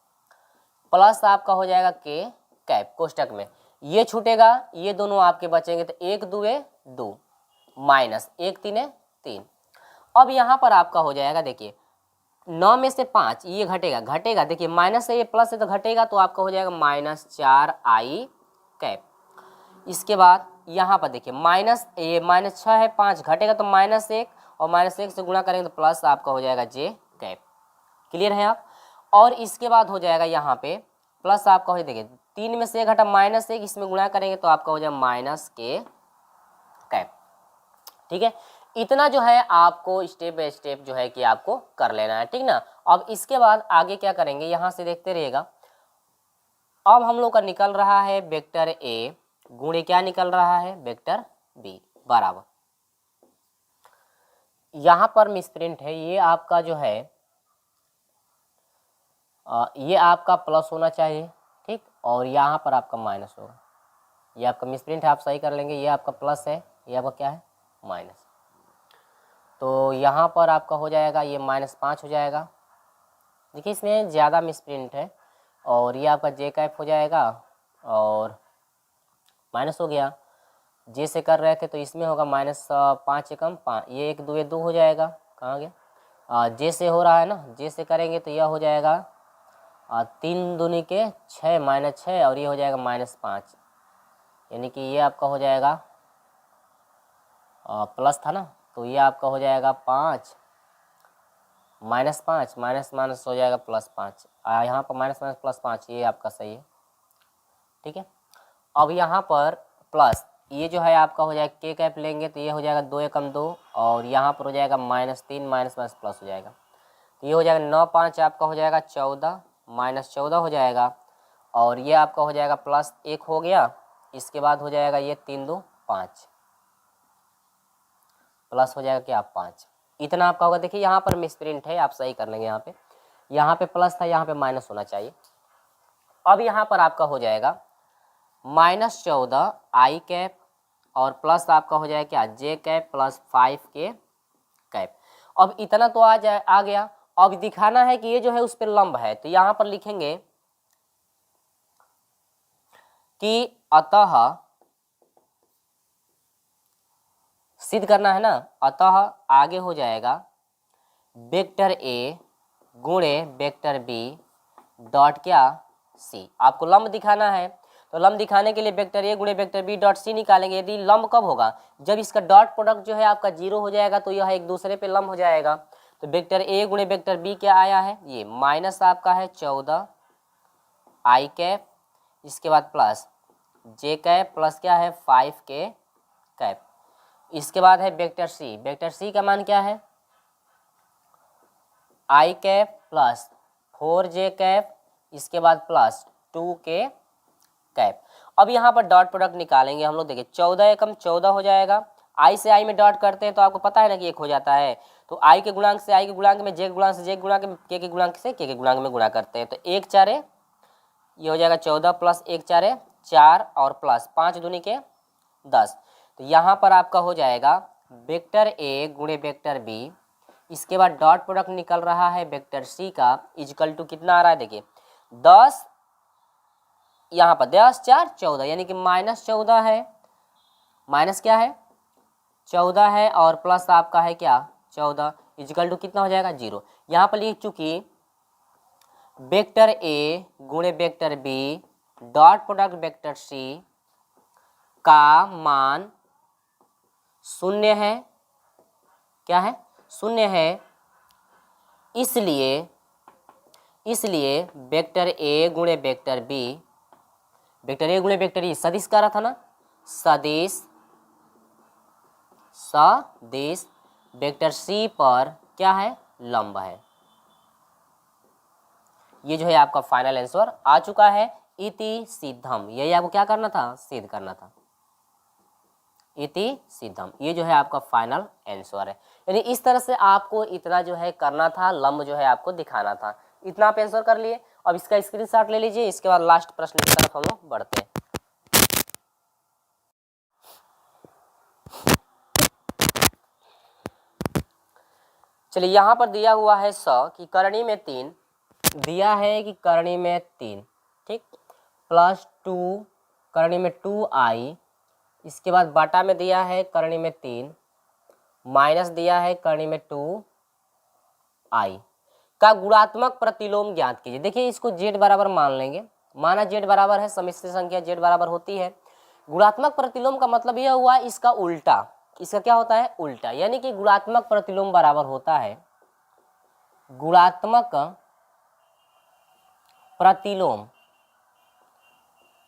प्लस आपका हो जाएगा के कैप कोष्टक में, ये छूटेगा, ये दोनों आपके बचेंगे, तो 1 2 2 माइनस 1 3 3। अब यहाँ पर आपका हो जाएगा, देखिए 9 में से 5 ये घटेगा, देखिए माइनस है ये प्लस है तो घटेगा, तो आपका हो जाएगा -4i कैप। इसके बाद यहाँ पर देखिए माइनस, ये -6 है, 5 घटेगा तो -1 और -1 से गुणा करेंगे तो प्लस आपका हो जाएगा जे कैप। क्लियर है आप। और इसके बाद हो जाएगा यहाँ पे प्लस आपका हो, देखिए 3 में से 1 घटा -1, इसमें गुणा करेंगे तो आपका हो जाएगा माइनस के कैप। ठीक है, इतना जो है आपको स्टेप बाय स्टेप जो है कि आपको कर लेना है। ठीक ना, अब इसके बाद आगे क्या करेंगे, यहाँ से देखते रहिएगा। अब हम लोग का निकल रहा है वेक्टर ए गुणे क्या निकल रहा है, वेक्टर बी बराबर, यहाँ पर मिसप्रिंट है, ये आपका जो है ये आपका प्लस होना चाहिए। ठीक, और यहाँ पर आपका माइनस होगा, ये आपका मिसप्रिंट है, आप सही कर लेंगे। ये आपका प्लस है, ये आपका क्या है, माइनस। तो यहाँ पर आपका हो जाएगा ये -5 हो जाएगा। देखिए इसमें ज़्यादा मिसप्रिंट है, और ये आपका जे कैप हो जाएगा और माइनस हो गया। जे से कर रहे थे तो इसमें होगा -5 एकम 5, ये 1 2 2 हो जाएगा, कहाँ गया, जे से हो रहा है ना, जे से करेंगे तो यह हो जाएगा 3 दूनी के 6 -6 और ये हो जाएगा -5, यानी कि ये आपका हो जाएगा प्लस था ना, तो ये आपका हो जाएगा 5 -5 माइनस हो जाएगा +5, यहाँ पर माइनस +5, ये आपका सही है। ठीक है, अब यहाँ पर प्लस ये जो है आपका हो जाएगा के कैप लेंगे तो ये हो जाएगा 2 एकम 2 और यहाँ पर हो जाएगा -3 माइनस प्लस हो जाएगा, तो ये हो जाएगा 9 5 आपका हो जाएगा 14 -14 हो जाएगा, और ये आपका हो जाएगा +1 हो गया। इसके बाद हो जाएगा ये 3 2 5, प्लस हो जाएगा क्या 5, इतना आपका होगा। देखिए यहाँ पर मिसप्रिंट है, आप सही कर लेंगे। यहाँ पे प्लस था, यहाँ पे माइनस होना चाहिए। अब यहाँ पर आपका हो जाएगा -14 आई कैप और प्लस आपका हो जाएगा क्या जे कैप प्लस 5 के कैप। अब इतना तो आ गया। अब दिखाना है कि ये जो है उस पर लंब है, तो यहाँ पर लिखेंगे कि अतः, सिद्ध करना है ना, अतः आगे हो जाएगा वेक्टर ए गुणे वेक्टर बी डॉट क्या सी। आपको लंब दिखाना है, तो लंब दिखाने के लिए वेक्टर ए गुणे वेक्टर बी डॉट सी निकालेंगे। यदि लंब कब होगा, जब इसका डॉट प्रोडक्ट जो है आपका 0 हो जाएगा, तो यह एक दूसरे पे लंब हो जाएगा। तो वेक्टर ए गुणे वेक्टर बी क्या आया है, ये माइनस आपका है 14 आई कैप, इसके बाद प्लस जे कैप प्लस क्या है 5 के कैप। इसके बाद है वेक्टर सी, वेक्टर सी का मान क्या है आई कैप प्लस 4 जे कैप, इसके बाद प्लस 2 के कैप। अब यहाँ पर डॉट प्रोडक्ट निकालेंगे हम लोग। देखिए 14 एकम 14 हो जाएगा, आई से आई में डॉट करते हैं तो आपको पता है ना कि 1 हो जाता है। तो आई के गुणांक से आई के गुणांक में, जे के गुणांक से जे के गुणांक में, के गुणांक से के गुणांक में गुणा करते हैं। तो 1 4 ये हो जाएगा 14 प्लस 1 4 4 और प्लस 5 दूनी के 10। तो यहाँ पर आपका हो जाएगा वेक्टर ए गुणे वेक्टर बी, इसके बाद डॉट प्रोडक्ट निकल रहा है वेक्टर सी का, इजकल टू कितना आ रहा है, देखिए 10, यहाँ पर 10 4 14, यानी कि -14 है, माइनस क्या है 14 है और प्लस आपका है क्या 14, इजकल टू कितना हो जाएगा 0। यहाँ पर लिख चुकी वेक्टर ए गुणे vector B dot product vector C का मान 0 है, क्या है 0 है, इसलिए वेक्टर ए गुणे वेक्टर बी, वेक्टर ए गुणे वेक्टर ई सदिश का रहा था ना, सदिश वेक्टर सी पर क्या है लंब है। ये जो है आपका फाइनल आंसर आ चुका है, इति सिद्धम। यही आपको क्या करना था, सिद्ध करना था, इति सिद्धम। ये जो है आपका फाइनल आंसर है। यानी इस तरह से आपको इतना जो है करना था, लंब जो है आपको दिखाना था। इतना आप आंसर कर लिए। अब इसका स्क्रीनशॉट ले लीजिए, इसके बाद लास्ट प्रश्न की तरफ हम लोग बढ़ते हैं। चलिए यहाँ पर दिया हुआ है कि करणी में 3 दिया है, कि करणी में 3 ठीक, प्लस 2 करणी में 2i, इसके बाद बाटा में दिया है करणी में 3 माइनस दिया है करणी में 2i का गुणात्मक प्रतिलोम ज्ञात कीजिए। देखिए इसको z बराबर मान लेंगे, माना z बराबर है, सम्मिश्र संख्या z बराबर होती है। गुणात्मक प्रतिलोम का मतलब यह हुआ इसका उल्टा, इसका क्या होता है उल्टा, यानी कि गुणात्मक प्रतिलोम बराबर होता है गुणात्मक प्रतिलोम।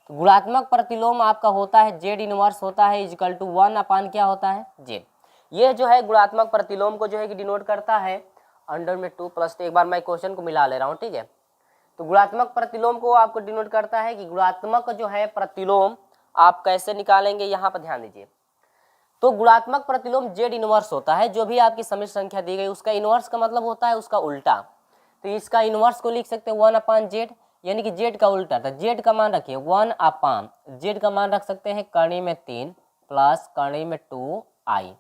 तो गुणात्मक प्रतिलोम आपका होता है z इनवर्स होता है इक्वल टू 1 अपान क्या होता है z। ये जो है गुणात्मक प्रतिलोम को जो है कि डिनोट करता है अंडर में 2 + 2। एक बार मैं क्वेश्चन को मिला ले रहा हूँ, ठीक है। तो गुणात्मक प्रतिलोम को आपको डिनोट करता है कि गुणात्मक जो है प्रतिलोम आप कैसे निकालेंगे, यहाँ पर ध्यान दीजिए। तो गुणात्मक प्रतिलोम z इनवर्स होता है, जो भी आपकी सम्मिश्र संख्या दी गई उसका इनवर्स का मतलब होता है उसका उल्टा। तो इसका इनवर्स को लिख सकते हैं 1 अपान z, यानी कि z का उल्टा। तो z का मान रखिए 1 अपान z का मान रख सकते हैं करणी में 3 प्लस करणी में 2i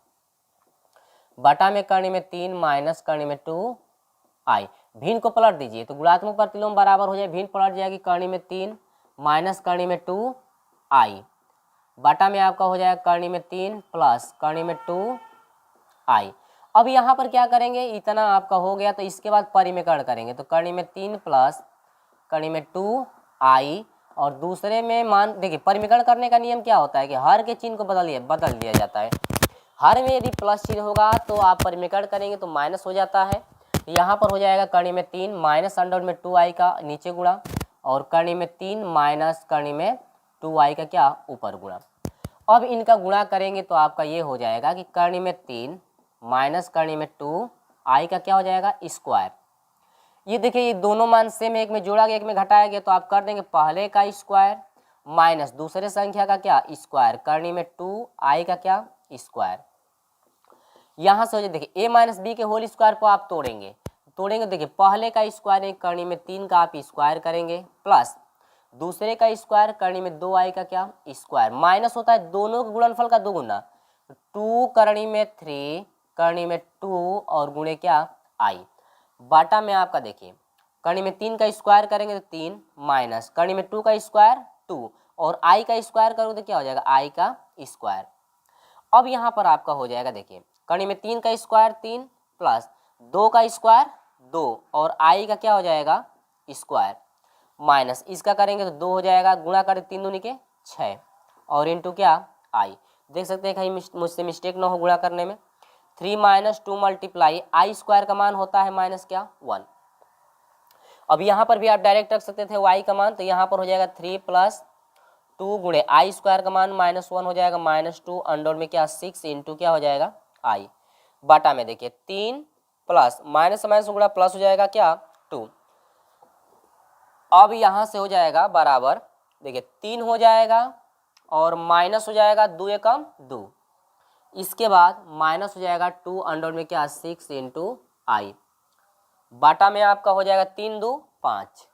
बटा में करणी में 3 माइनस करणी में 2i। भिन्न को पलट दीजिए तो गुणात्मक प्रतिलोम बराबर हो जाए, भिन्न पलट जाएगी करणी में 3 माइनस करणी में 2i बटा में आपका हो जाएगा करणी में 3 प्लस करणी में 2i। अब यहाँ पर क्या करेंगे, इतना आपका हो गया तो इसके बाद परिमेकरण करेंगे। तो करणी में 3 प्लस करणी में 2i और दूसरे में मान, देखिए परिमेकरण करने का नियम क्या होता है कि हर के चिन्ह को बदल दिया जाता है। हर में यदि प्लस चिन्ह होगा तो आप परिमेकरण करेंगे तो माइनस हो जाता है। तो यहाँ पर हो जाएगा करणी में 3 माइनस अंडर में 2i का नीचे गुणा और करणी में 3 माइनस करणी में 2i का क्या ऊपर गुणा। अब इनका गुणा करेंगे तो आपका ये हो जाएगा कि करणी में 3 माइनस करणी में 2i का क्या हो जाएगा स्क्वायर। ये देखिए ये दोनों मान सेम, एक में जोड़ा गया एक में घटाया गया, तो आप कर देंगे पहले का स्क्वायर माइनस दूसरे संख्या का क्या स्क्वायर, करणी में 2i का क्या स्क्वायर। यहाँ से हो जाए, देखिए ए माइनस बी के होल स्क्वायर को आप तोड़ेंगे देखिए पहले का स्क्वायर एक करनी में 3 का आप स्क्वायर करेंगे प्लस दूसरे का स्क्वायर करनी में 2i का क्या स्क्वायर माइनस होता है दोनों के गुणनफल का 2 गुना 2 करनी में 3 करनी में 2 और गुणे क्या i बाटा में आपका देखिए करनी में 3 का स्क्वायर करेंगे तो 3 माइनस करनी में 2 का स्क्वायर 2 और i का स्क्वायर करोगे तो क्या हो जाएगा i का स्क्वायर। अब यहाँ पर आपका हो जाएगा देखिए करनी में 3 का स्क्वायर 3 प्लस 2 का स्क्वायर 2 और i का क्या हो जाएगा स्क्वायर माइनस इसका करेंगे तो 2 हो जाएगा गुणा करें 3 दूनी के 6 और इंटू क्या i देख सकते हैं कहीं मुझसे मिस्टेक ना हो गुणा करने में 3 माइनस 2 मल्टीप्लाई i स्क्वायर का मान होता है माइनस क्या 1। अब यहाँ पर भी आप डायरेक्ट रख सकते थे y का मान तो यहाँ पर हो जाएगा 3 प्लस 2 गुणे i स्क्वायर का मान -1 हो जाएगा -2 अंडर में क्या 6 इंटू क्या हो जाएगा i बाटा में देखिए 3 प्लस माइनस माइनस गुणा प्लस हो जाएगा क्या 2। अब यहाँ से हो जाएगा बराबर देखिए 3 हो जाएगा और माइनस हो जाएगा 2 एकम 2 इसके बाद माइनस हो जाएगा 2 अंडर में क्या 6 इंटू आई बाटा में आपका हो जाएगा 3 2 5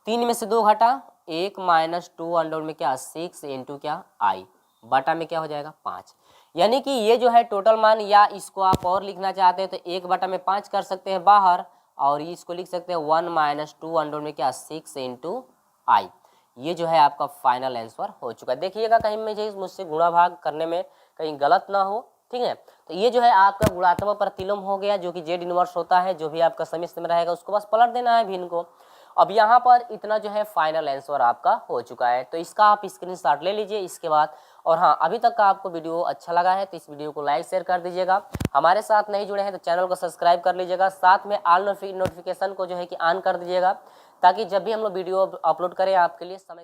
3 में से 2 घटा 1 माइनस 2 अंडर में क्या 6 इंटू क्या आई बाटा में क्या हो जाएगा 5। यानी कि ये जो है टोटल मान या इसको आप और लिखना चाहते हैं तो 1 बटा में 5 कर सकते हैं बाहर और इसको लिख सकते हैं 1 माइनस 2 अंडर में क्या 6 इंटू आई। ये जो है आपका फाइनल आंसर हो चुका है। देखिएगा कहीं मुझसे गुणा भाग करने में कहीं गलत ना हो, ठीक है। तो ये जो है आपका गुणात्मक प्रतिलोम हो गया जो कि जेड इनवर्स होता है, जो भी आपका समिश्र में रहेगा उसको बस पलट देना है भिन्न को। अब यहाँ पर इतना जो है फाइनल आंसर आपका हो चुका है, तो इसका आप स्क्रीनशॉट ले लीजिए इसके बाद। और हाँ, अभी तक का आपको वीडियो अच्छा लगा है तो इस वीडियो को लाइक शेयर कर दीजिएगा। हमारे साथ नहीं जुड़े हैं तो चैनल को सब्सक्राइब कर लीजिएगा, साथ में ऑल नोटिफिकेशन को जो है कि ऑन कर दीजिएगा ताकि जब भी हम लोग वीडियो अपलोड करें आपके लिए समय